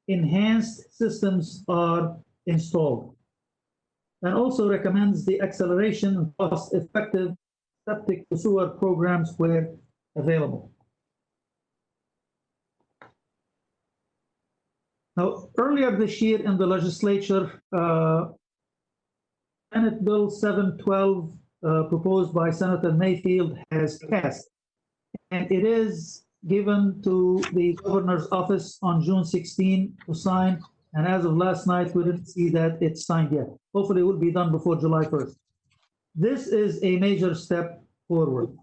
enhanced systems are installed, and also recommends the acceleration of cost-effective septic to sewer programs where available. Now, earlier this year in the legislature, Senate Bill 712 proposed by Senator Mayfield has passed, and it is given to the governor's office on June 16 to sign, and as of last night, we didn't see that it's signed yet. Hopefully it will be done before July 1st. This is a major step forward.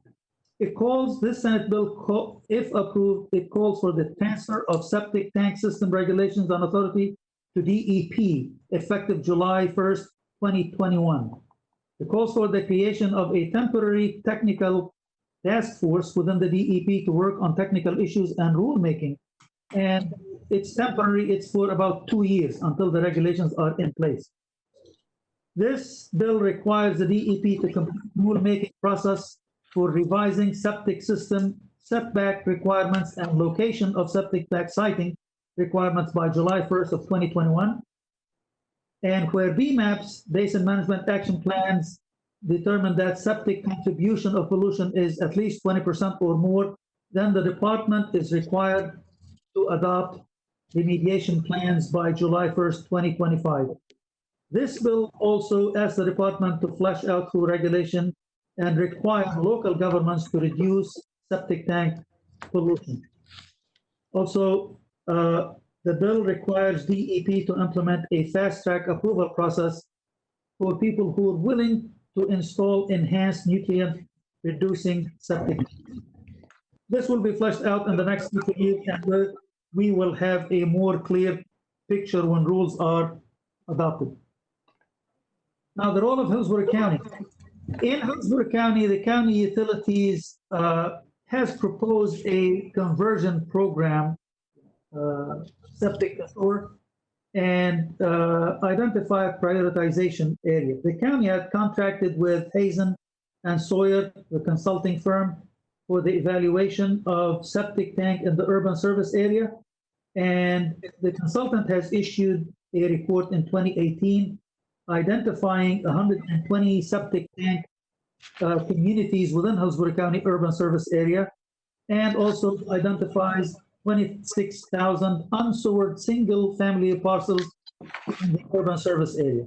It calls, this Senate bill, if approved, it calls for the transfer of septic tank system regulations and authority to DEP effective July 1st, 2021. It calls for the creation of a temporary technical task force within the DEP to work on technical issues and rulemaking. And it's temporary, it's for about 2 years until the regulations are in place. This bill requires the DEP to complete rulemaking process for revising septic system setback requirements and location of septic tank siting requirements by July 1st of 2021. And where BMAPs, Basin Management Action Plans, determine that septic contribution of pollution is at least 20% or more, then the department is required to adopt remediation plans by July 1st, 2025. This bill also asks the department to flesh out through regulation and require local governments to reduce septic tank pollution. Also, the bill requires DEP to implement a fast-track approval process for people who are willing to install enhanced nutrient-reducing septic tanks. This will be fleshed out in the next few years, and we will have a more clear picture when rules are adopted. Now, the role of Hillsborough County. In Hillsborough County, the county utilities has proposed a conversion program, septic store, and identify a prioritization area. The county had contracted with Hazen and Sawyer, the consulting firm, for the evaluation of septic tank in the urban service area. And the consultant has issued a report in 2018 identifying 120 septic tank communities within Hillsborough County urban service area, and also identifies 26,000 unsewered single-family parcels in the urban service area.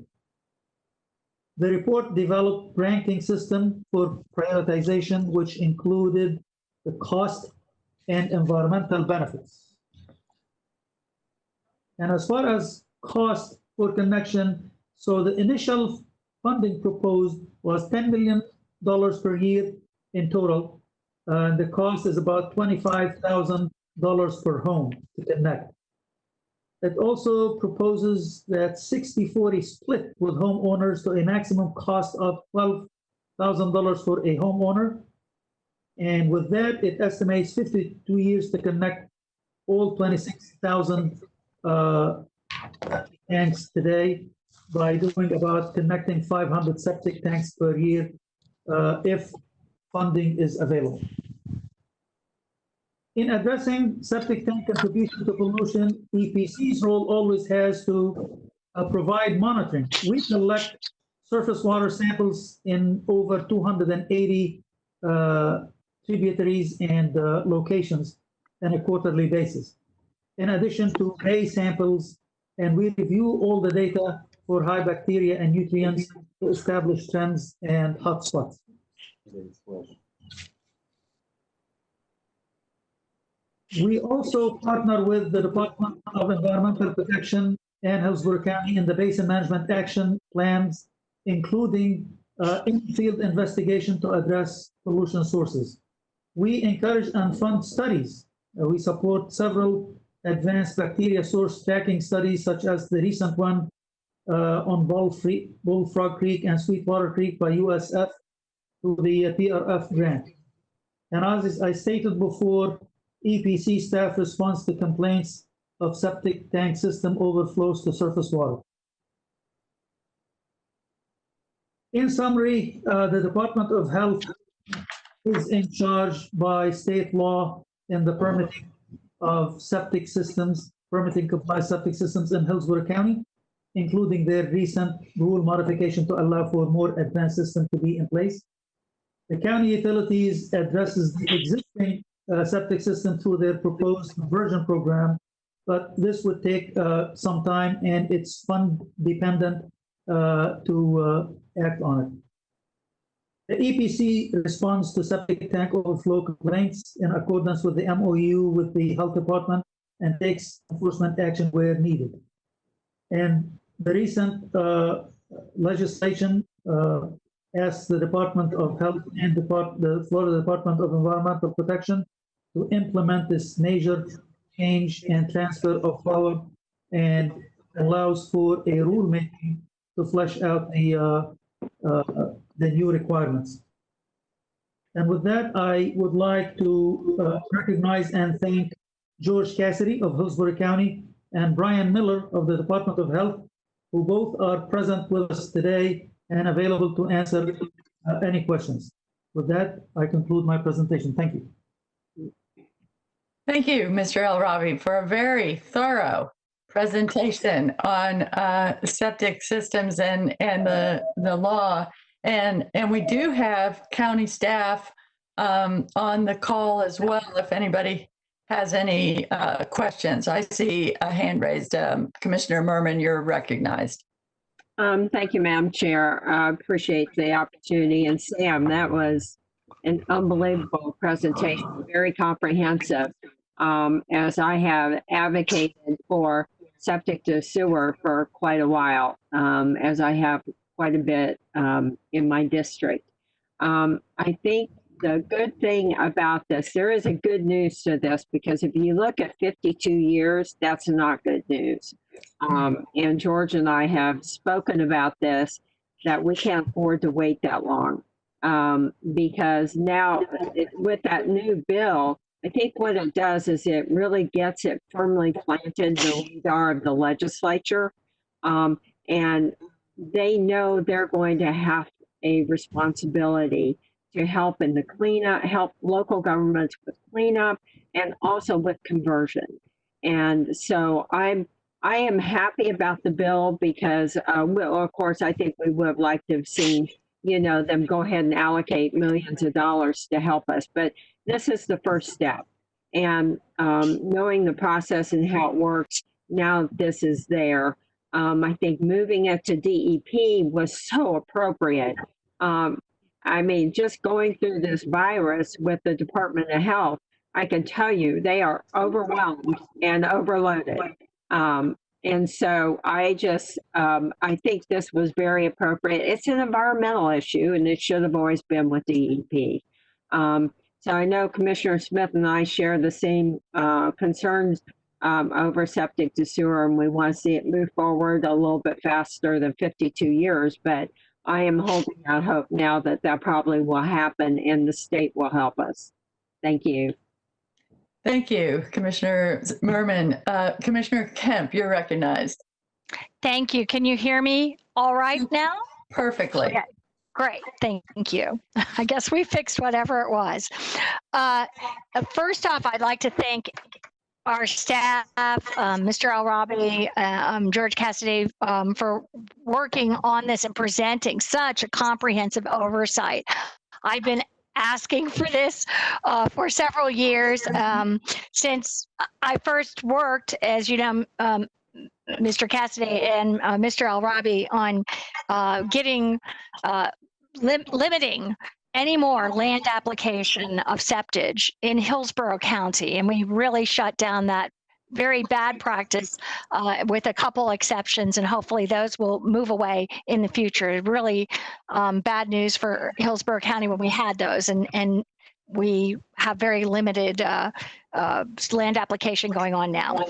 The report developed ranking system for prioritization, which included the cost and environmental benefits. And as far as cost for connection, so the initial funding proposed was $10 million per year in total. The cost is about $25,000 per home to connect. It also proposes that 60-40 split with homeowners to a maximum cost of $12,000 for a homeowner. And with that, it estimates 52 years to connect all 26,000 tanks today by doing about connecting 500 septic tanks per year if funding is available. In addressing septic tank contribution to pollution, EPC's role always has to provide monitoring. We collect surface water samples in over 280 tributaries and locations on a quarterly basis, in addition to bay samples, and we review all the data for high bacteria and nutrients to establish trends and hotspots. We also partner with the Department of Environmental Protection and Hillsborough County in the basin management action plans, including in-field investigation to address pollution sources. We encourage and fund studies. We support several advanced bacteria source tracking studies, such as the recent one on Bullfrog Creek and Sweetwater Creek by USF through the PRF grant. And as I stated before, EPC staff responds to complaints of septic tank system overflows to surface water. In summary, the Department of Health is in charge by state law in the permitting of septic systems, permitting compliant septic systems in Hillsborough County, including their recent rule modification to allow for more advanced system to be in place. The county utilities addresses the existing septic system through their proposed conversion program, but this would take some time and it's fund dependent to act on it. The EPC responds to septic tank overflow complaints in accordance with the MOU with the health department and takes enforcement action where needed. And the recent legislation asks the Department of Health and the Florida Department of Environmental Protection to implement this major change and transfer of power, and allows for a rulemaking to flesh out the new requirements. And with that, I would like to recognize and thank George Cassidy of Hillsborough County and Brian Miller of the Department of Health, who both are present with us today and available to answer any questions. With that, I conclude my presentation. Thank you. Thank you, Mr. El Rabi, for a very thorough presentation on septic systems and the law. And we do have county staff on the call as well, if anybody has any questions. I see a hand raised. Commissioner Merman, you're recognized. Thank you, Madam Chair. I appreciate the opportunity. And Sam, that was an unbelievable presentation, very comprehensive, as I have advocated for septic to sewer for quite a while, as I have quite a bit in my district. I think the good thing about this, there is a good news to this, because if you look at 52 years, that's not good news. And George and I have spoken about this, that we can't afford to wait that long. because now with that new bill, I think what it does is it really gets it firmly planted in the radar of the legislature. And they know they're going to have a responsibility to help in the cleanup, help local governments with cleanup and also with conversion. And so I am happy about the bill because, well, of course, I think we would have liked to have seen, them go ahead and allocate millions of dollars to help us. But this is the first step. And knowing the process and how it works, now this is there. I think moving it to DEP was so appropriate. I mean, just going through this virus with the Department of Health, I can tell you they are overwhelmed and overloaded. And so I think this was very appropriate. It's an environmental issue, and it should have always been with DEP. So I know Commissioner Smith and I share the same concerns over septic to sewer, and we want to see it move forward a little bit faster than 52 years. But I am holding out hope now that probably will happen, and the state will help us. Thank you. Thank you, Commissioner Merman. Commissioner Kemp, you're recognized. Thank you. Can you hear me all right now? Perfectly. Okay. Great. Thank you. I guess we fixed whatever it was. First off, I'd like to thank our staff, Mr. Al-Rabi, George Cassidy, for working on this and presenting such a comprehensive oversight. I've been asking for this for several years since I first worked, as you know, Mr. Cassidy and Mr. Al-Rabi, on getting limiting any more land application of septage in Hillsborough County. And we really shut down that very bad practice with a couple exceptions, and hopefully those will move away in the future. Really bad news for Hillsborough County when we had those, and we have very limited land application going on now.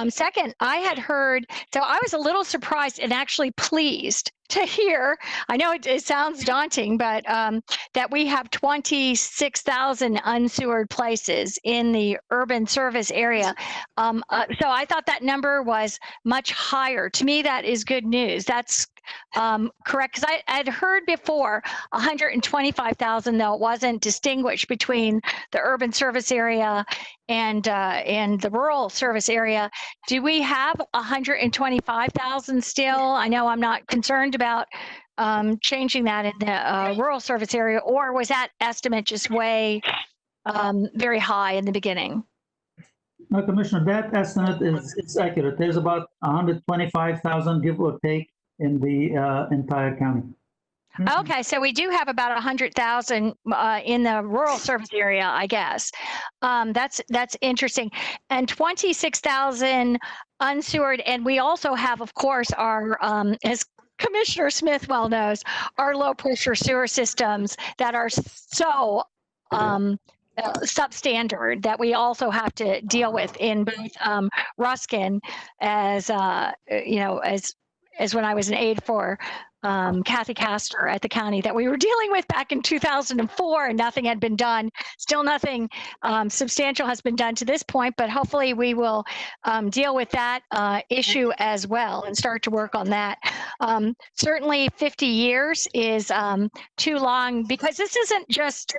Second, I had heard, so I was a little surprised and actually pleased to hear, I know it sounds daunting, but that we have 26,000 unsewered places in the urban service area. So I thought that number was much higher. To me, that is good news. That's correct, because I'd heard before 125,000, though it wasn't distinguished between the urban service area and the rural service area. Do we have 125,000 still? I know I'm not concerned about changing that in the rural service area, or was that estimate just way very high in the beginning? No, Commissioner, that estimate is accurate. There's about 125,000, give or take, in the entire county. Okay, so we do have about 100,000 in the rural service area, I guess. That's interesting. And 26,000 unsewered, and we also have, of course, our as Commissioner Smith well knows, our low pressure sewer systems that are so substandard that we also have to deal with in both Ruskin, as as when I was an aide for Kathy Castor at the county, that we were dealing with back in 2004, and nothing had been done. Still nothing substantial has been done to this point, but hopefully we will deal with that issue as well and start to work on that. Certainly 50 years is too long, because this isn't just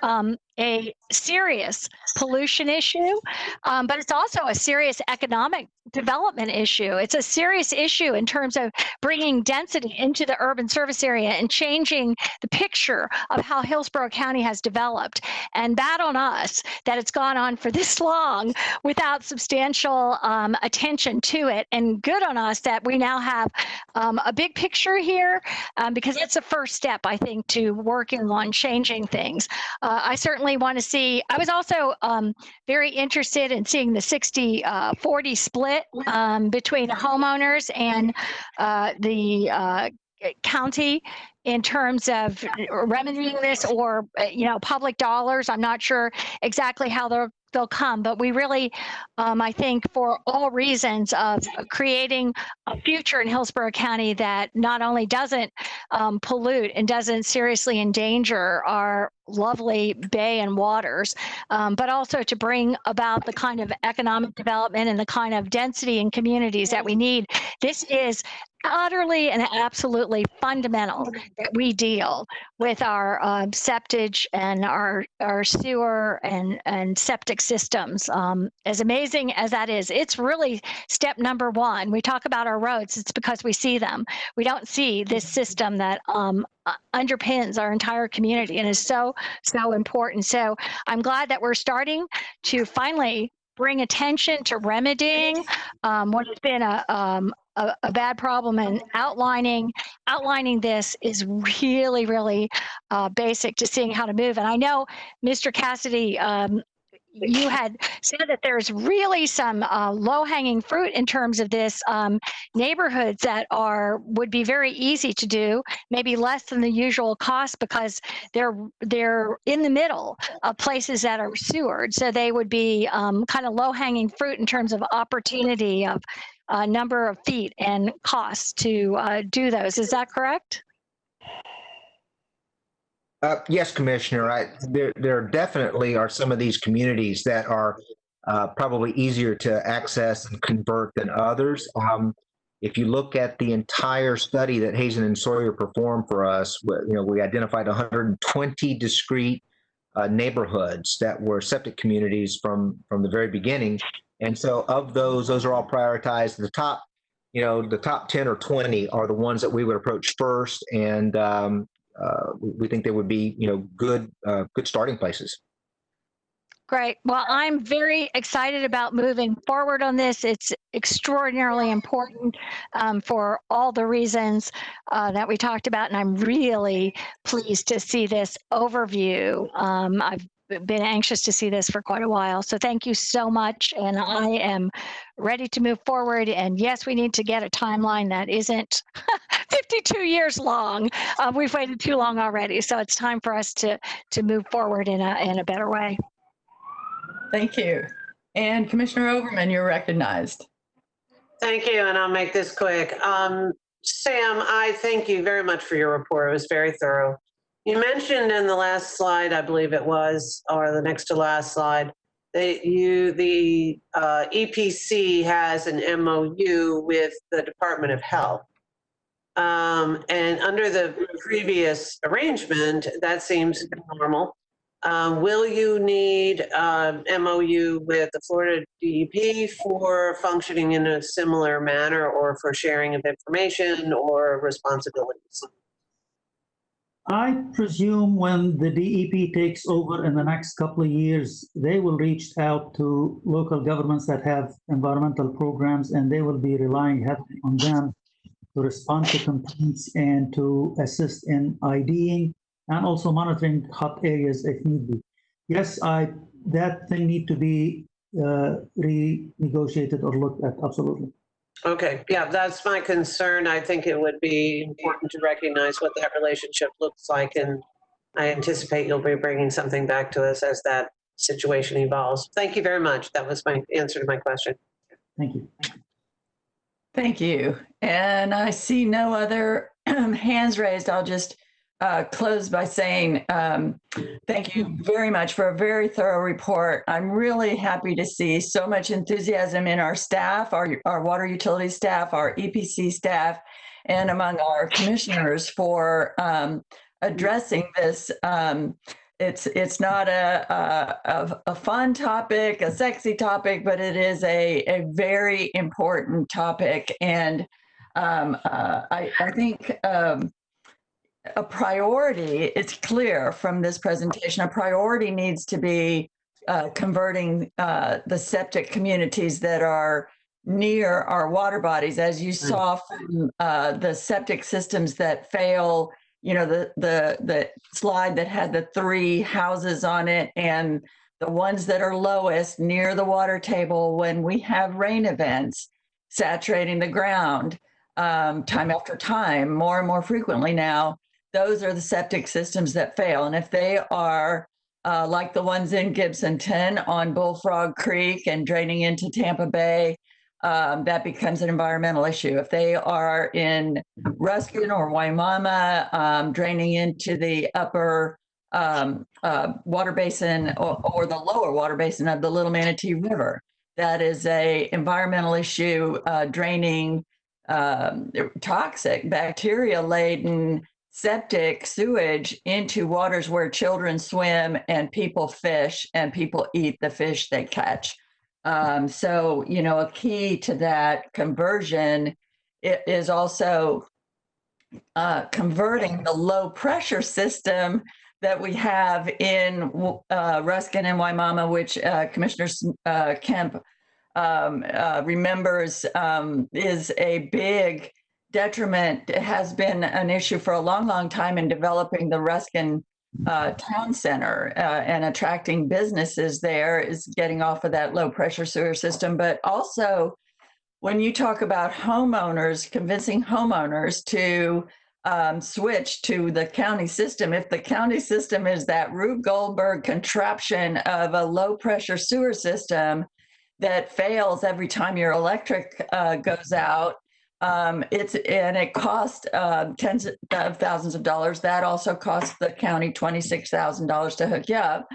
a serious pollution issue, but it's also a serious economic development issue. It's a serious issue in terms of bringing density into the urban service area and changing the picture of how Hillsborough County has developed. And bad on us that it's gone on for this long without substantial attention to it, and good on us that we now have a big picture here, because it's a first step, I think, to working on changing things. I certainly want to see, I was also very interested in seeing the 60-40 split between homeowners and the county in terms of remedying this, or public dollars. I'm not sure exactly how they'll come, but we really, I think for all reasons of creating a future in Hillsborough County that not only doesn't pollute and doesn't seriously endanger our lovely bay and waters, but also to bring about the kind of economic development and the kind of density in communities that we need. This is utterly and absolutely fundamental that we deal with our septage and our sewer and septic systems. As amazing as that is, it's really step number one. We talk about our roads, it's because we see them. We don't see this system that underpins our entire community and is so important. So I'm glad that we're starting to finally bring attention to remedying what has been a bad problem, and outlining this is really, really basic to seeing how to move. And I know, Mr. Cassidy, you had said that there's really some low-hanging fruit in terms of this, neighborhoods that would be very easy to do, maybe less than the usual cost because they're in the middle of places that are sewered. So they would be kind of low-hanging fruit in terms of opportunity of number of feet and costs to do those. Is that correct? Yes, Commissioner. There definitely are some of these communities that are probably easier to access and convert than others. If you look at the entire study that Hazen and Sawyer performed for us, we identified 120 discrete neighborhoods that were septic communities from the very beginning. And so of those are all prioritized. The top 10 or 20 are the ones that we would approach first. And we think they would be, good starting places. Great. Well, I'm very excited about moving forward on this. It's extraordinarily important for all the reasons that we talked about, and I'm really pleased to see this overview. I've been anxious to see this for quite a while. So thank you so much, and I am ready to move forward. And yes, we need to get a timeline that isn't 52 years long. We've waited too long already, so it's time for us to move forward in a better way. Thank you. And Commissioner Overman, you're recognized. Thank you, and I'll make this quick. Sam, I thank you very much for your report. It was very thorough. You mentioned in the last slide, I believe it was, or the next to last slide, that the EPC has an MOU with the Department of Health. And under the previous arrangement, that seems normal. Will you need MOU with the Florida DEP for functioning in a similar manner, or for sharing of information or responsibilities? I presume when the DEP takes over in the next couple of years, they will reach out to local governments that have environmental programs, and they will be relying heavily on them to respond to complaints and to assist in IDing and also monitoring hot areas if need be. Yes, that thing need to be renegotiated or looked at, absolutely. Okay, yeah, that's my concern. I think it would be important to recognize what that relationship looks like, and I anticipate you'll be bringing something back to us as that situation evolves. Thank you very much. That was my answer to my question. Thank you. Thank you. And I see no other hands raised. I'll just close by saying thank you very much for a very thorough report. I'm really happy to see so much enthusiasm in our staff, our water utility staff, our EPC staff, and among our commissioners for addressing this. It's not a fun topic, a sexy topic, but it is a very important topic. And I think a priority, it's clear from this presentation, a priority needs to be converting the septic communities that are near our water bodies. As you saw from the septic systems that fail, the slide that had the 3 houses on it, and the ones that are lowest near the water table when we have rain events saturating the ground time after time, more and more frequently now. Those are the septic systems that fail. And if they are like the ones in Gibsonton on Bullfrog Creek and draining into Tampa Bay, that becomes an environmental issue. If they are in Ruskin or Waimama, draining into the upper water basin or the lower water basin of the Little Manatee River, that is a environmental issue, draining toxic, bacteria-laden septic sewage into waters where children swim and people fish and people eat the fish they catch. So, you know, a key to that conversion is also converting the low pressure system that we have in Ruskin and Waimama, which Commissioner Kemp remembers is a big detriment. It has been an issue for a long, long time in developing the Ruskin town center and attracting businesses there, is getting off of that low pressure sewer system. But also when you talk about homeowners, convincing homeowners to switch to the county system, if the county system is that Rube Goldberg contraption of a low pressure sewer system that fails every time your electric goes out, it costs tens of thousands of dollars. That also costs the county $26,000 to hook you up,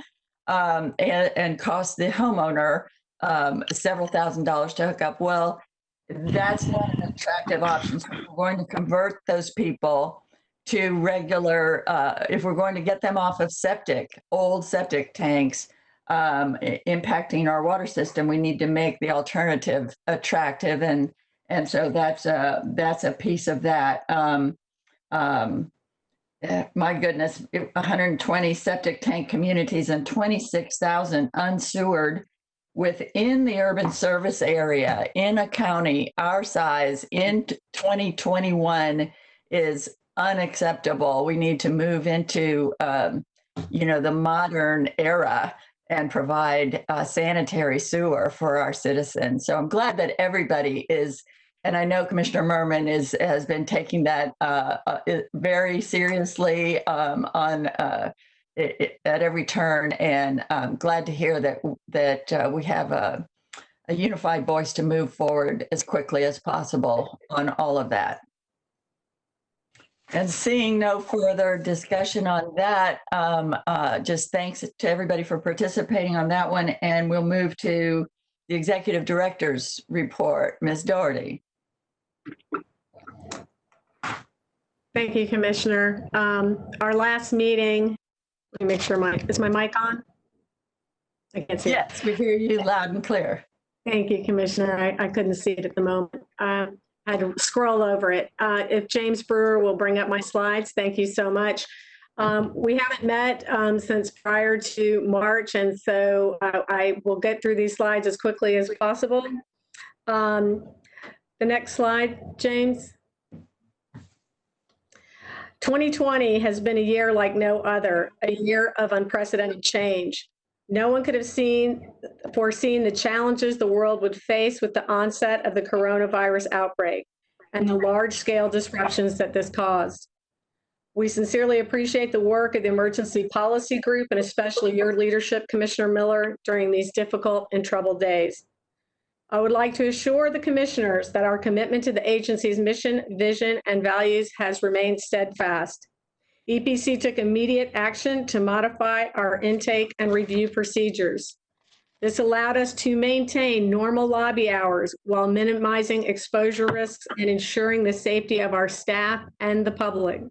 and costs the homeowner several $1,000s to hook up. Well, that's not an attractive option. So we're going to convert those people to regular, if we're going to get them off of old septic tanks, impacting our water system, we need to make the alternative attractive. And so that's a piece of that. My goodness, 120 septic tank communities and 26,000 unsewered within the urban service area in a county our size in 2021 is unacceptable. We need to move into, the modern era and provide sanitary sewer for our citizens. So I'm glad that everybody is, and I know Commissioner Merman has been taking that very seriously at every turn, and I'm glad to hear that we have a unified voice to move forward as quickly as possible on all of that. And seeing no further discussion on that, just thanks to everybody for participating on that one, and we'll move to the Executive Director's report. Ms. Doherty. Thank you, Commissioner. Our last meeting, let me make sure is my mic on? I can't see. Yes, we hear you loud and clear. Thank you, Commissioner. I couldn't see it at the moment. I had to scroll over it. If James Brewer will bring up my slides, thank you so much. We haven't met since prior to March, and so I will get through these slides as quickly as possible. The next slide, James. 2020 has been a year like no other, a year of unprecedented change. No one could have foreseen the challenges the world would face with the onset of the coronavirus outbreak and the large-scale disruptions that this caused. We sincerely appreciate the work of the Emergency Policy Group and especially your leadership, Commissioner Miller, during these difficult and troubled days. I would like to assure the commissioners that our commitment to the agency's mission, vision, and values has remained steadfast. EPC took immediate action to modify our intake and review procedures. This allowed us to maintain normal lobby hours while minimizing exposure risks and ensuring the safety of our staff and the public.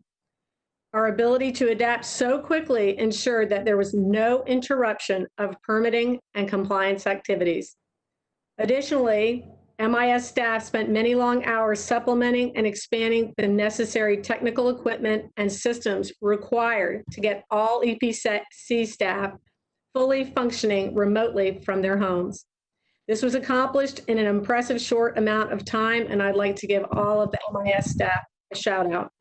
Our ability to adapt so quickly ensured that there was no interruption of permitting and compliance activities. Additionally, MIS staff spent many long hours supplementing and expanding the necessary technical equipment and systems required to get all EPC staff fully functioning remotely from their homes. This was accomplished in an impressive short amount of time, and I'd like to give all of the MIS staff a shout out.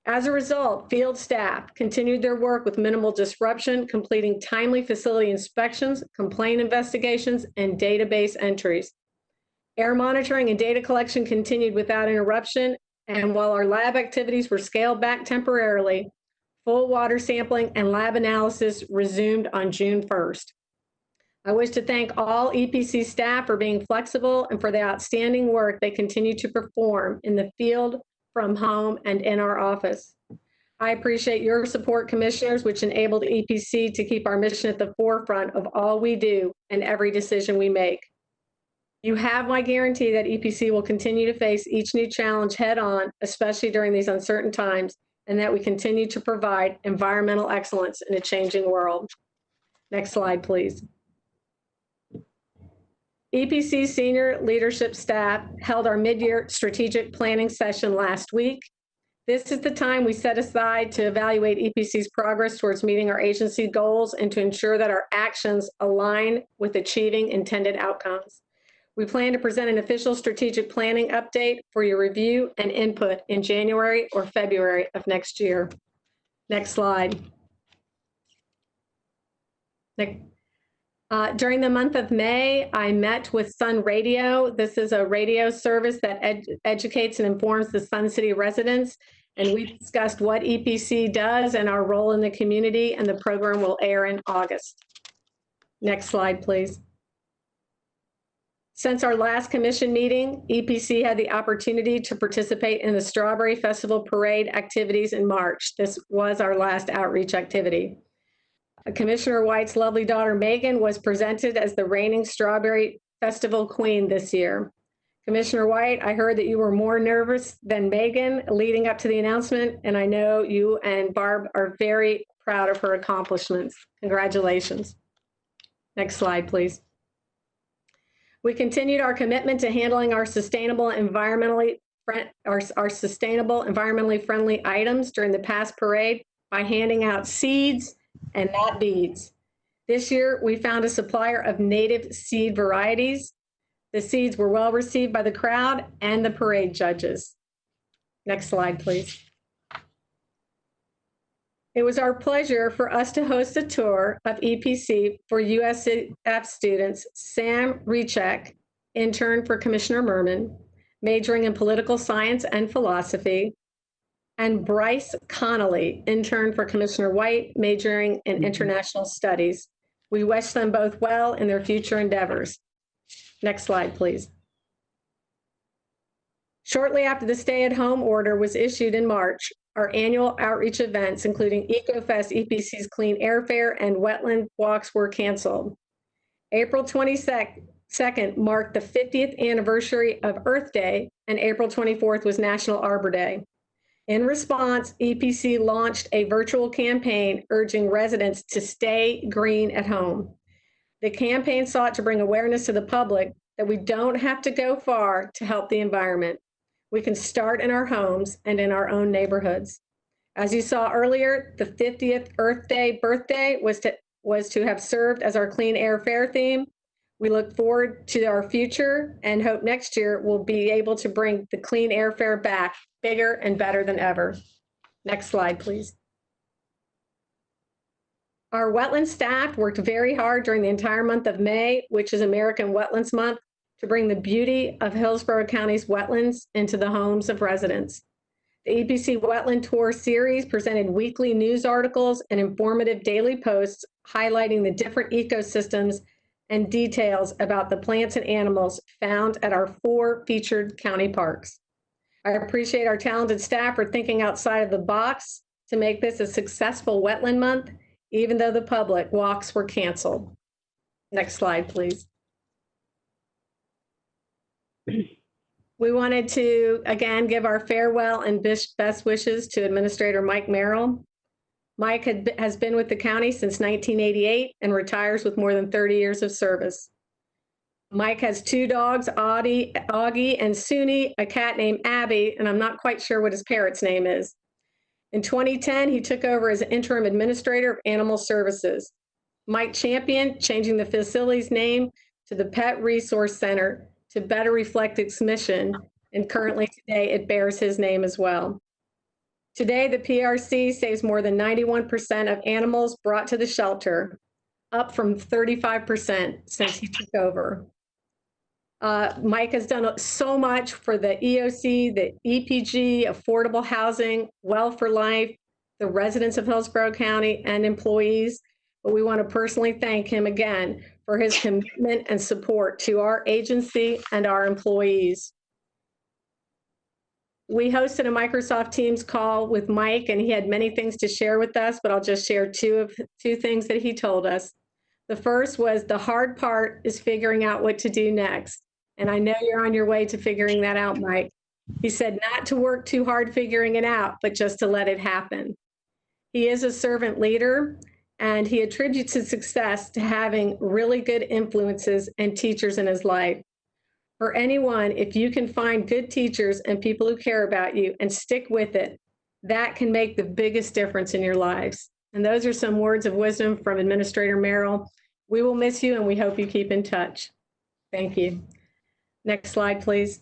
As a result, field staff continued their work with minimal disruption, completing timely facility inspections, complaint investigations, and database entries. Air monitoring and data collection continued without interruption, and while our lab activities were scaled back temporarily, Full water sampling and lab analysis resumed on June 1st. I wish to thank all EPC staff for being flexible and for the outstanding work they continue to perform in the field, from home, and in our office. I appreciate your support, commissioners, which enabled EPC to keep our mission at the forefront of all we do and every decision we make. You have my guarantee that EPC will continue to face each new challenge head on, especially during these uncertain times, and that we continue to provide environmental excellence in a changing world. Next slide, please. EPC senior leadership staff held our mid-year strategic planning session last week. This is the time we set aside to evaluate EPC's progress towards meeting our agency goals and to ensure that our actions align with achieving intended outcomes. We plan to present an official strategic planning update for your review and input in January or February of next year. Next slide. During the month of May, I met with Sun Radio. This is a radio service that educates and informs the Sun City residents. And we discussed what EPC does and our role in the community, and the program will air in August. Next slide, please. Since our last commission meeting, EPC had the opportunity to participate in the Strawberry Festival Parade activities in March. This was our last outreach activity. Commissioner White's lovely daughter, Megan, was presented as the reigning Strawberry Festival Queen this year. Commissioner White, I heard that you were more nervous than Megan leading up to the announcement, and I know you and Barb are very proud of her accomplishments. Congratulations. Next slide, please. We continued our commitment to handling our sustainable, environmentally friendly items during the past parade by handing out seeds and not beads. This year, we found a supplier of native seed varieties. The seeds were well received by the crowd and the parade judges. Next slide, please. It was our pleasure for us to host a tour of EPC for USF students Sam Rechek, intern for Commissioner Merman, majoring in political science and philosophy, and Bryce Connolly, intern for Commissioner White, majoring in international studies. We wish them both well in their future endeavors. Next slide, please. Shortly after the stay-at-home order was issued in March, our annual outreach events, including EcoFest, EPC's Clean Air Fair, and wetland walks were canceled. April 22nd marked the 50th anniversary of Earth Day, and April 24th was National Arbor Day. In response, EPC launched a virtual campaign urging residents to stay green at home. The campaign sought to bring awareness to the public that we don't have to go far to help the environment. We can start in our homes and in our own neighborhoods. As you saw earlier, the 50th Earth Day birthday was to have served as our Clean Air Fair theme. We look forward to our future and hope next year we'll be able to bring the Clean Air Fair back bigger and better than ever. Next slide, please. Our wetland staff worked very hard during the entire month of May, which is American Wetlands Month, to bring the beauty of Hillsborough County's wetlands into the homes of residents. The EPC Wetland Tour series presented weekly news articles and informative daily posts highlighting the different ecosystems and details about the plants and animals found at our 4 featured county parks. I appreciate our talented staff for thinking outside of the box to make this a successful wetland month, even though the public walks were canceled. Next slide, please. We wanted to, again, give our farewell and best wishes to Administrator Mike Merrill. Mike has been with the county since 1988 and retires with more than 30 years of service. Mike has 2 dogs, Augie and Suni, a cat named Abby, and I'm not quite sure what his parrot's name is. In 2010, he took over as interim administrator of animal services. Mike championed changing the facility's name to the Pet Resource Center to better reflect its mission, and currently today it bears his name as well. Today, the PRC saves more than 91% of animals brought to the shelter, up from 35% since he took over. Mike has done so much for the EOC, the EPG, affordable housing, Well for Life, the residents of Hillsborough County, and employees. But we want to personally thank him again for his commitment and support to our agency and our employees. We hosted a Microsoft Teams call with Mike, and he had many things to share with us, but I'll just share two things that he told us. The first was the hard part is figuring out what to do next. And I know you're on your way to figuring that out, Mike. He said not to work too hard figuring it out, but just to let it happen. He is a servant leader, and he attributes his success to having really good influences and teachers in his life. For anyone, if you can find good teachers and people who care about you and stick with it, that can make the biggest difference in your lives. And those are some words of wisdom from Administrator Merrill. We will miss you, and we hope you keep in touch. Thank you. Next slide, please.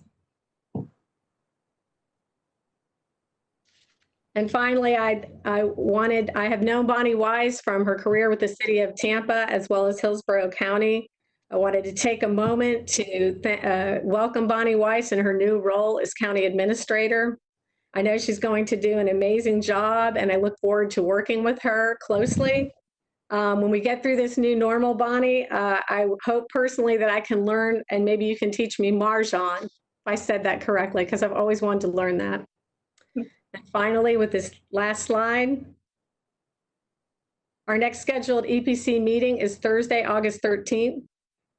And finally, I have known Bonnie Wise from her career with the city of Tampa, as well as Hillsborough County. I wanted to take a moment to welcome Bonnie Weiss in her new role as county administrator. I know she's going to do an amazing job, and I look forward to working with her closely. When we get through this new normal, Bonnie, I hope personally that I can learn, and maybe you can teach me Marjan, if I said that correctly, because I've always wanted to learn that. And finally, with this last slide, our next scheduled EPC meeting is Thursday, August 13th.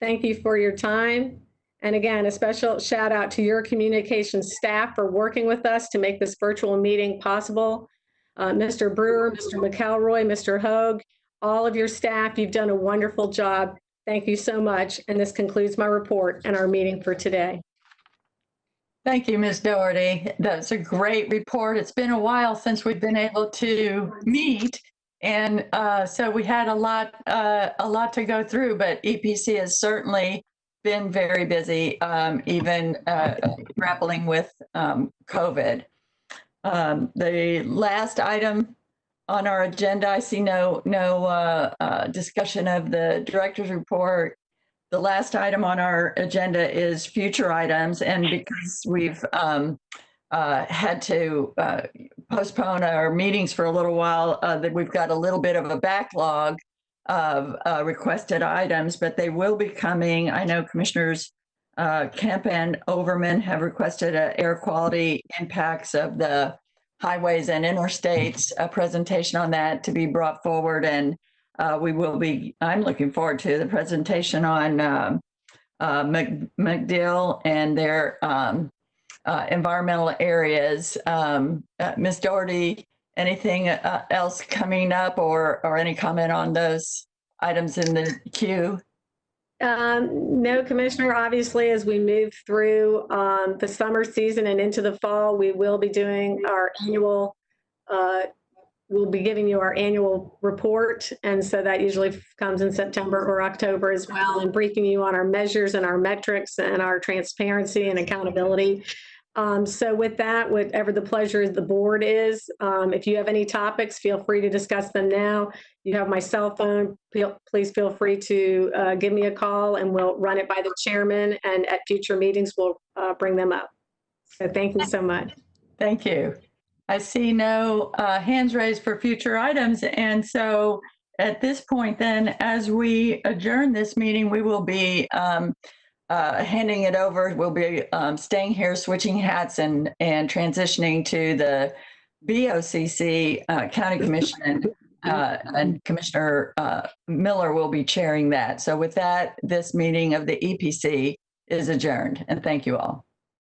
Thank you for your time. And again, a special shout out to your communications staff for working with us to make this virtual meeting possible. Mr. Brewer, Mr. McElroy, Mr. Hogue, all of your staff, you've done a wonderful job. Thank you so much. And this concludes my report and our meeting for today. Thank you, Ms. Doherty. That's a great report. It's been a while since we've been able to meet. And so we had a lot to go through, but EPC has certainly been very busy, even grappling with COVID. The last item on our agenda, I see no discussion of the director's report. The last item on our agenda is future items, and because we've had to postpone our meetings for a little while, that we've got a little bit of a backlog of requested items, but they will be coming. I know Commissioners Kemp and Overman have requested air quality impacts of the highways and interstates, a presentation on that to be brought forward, and I'm looking forward to the presentation on McDill and their environmental areas. Ms. Doherty, anything else coming up or any comment on those items in the queue? No, Commissioner. Obviously, as we move through the summer season and into the fall, we will be doing our annual we'll be giving you our annual report. And so that usually comes in September or October as well, and briefing you on our measures and our metrics and our transparency and accountability. So with that, whatever the pleasure of the board is, if you have any topics, feel free to discuss them now. You have my cell phone. Please feel free to give me a call, and we'll run it by the chairman, and at future meetings, we'll bring them up. So thank you so much. Thank you. I see no hands raised for future items. And so at this point, then, as we adjourn this meeting, we will be handing it over. We'll be staying here, switching hats, and transitioning to the BOCC County Commission, and Commissioner Miller will be chairing that. So with that, this meeting of the EPC is adjourned, and thank you all.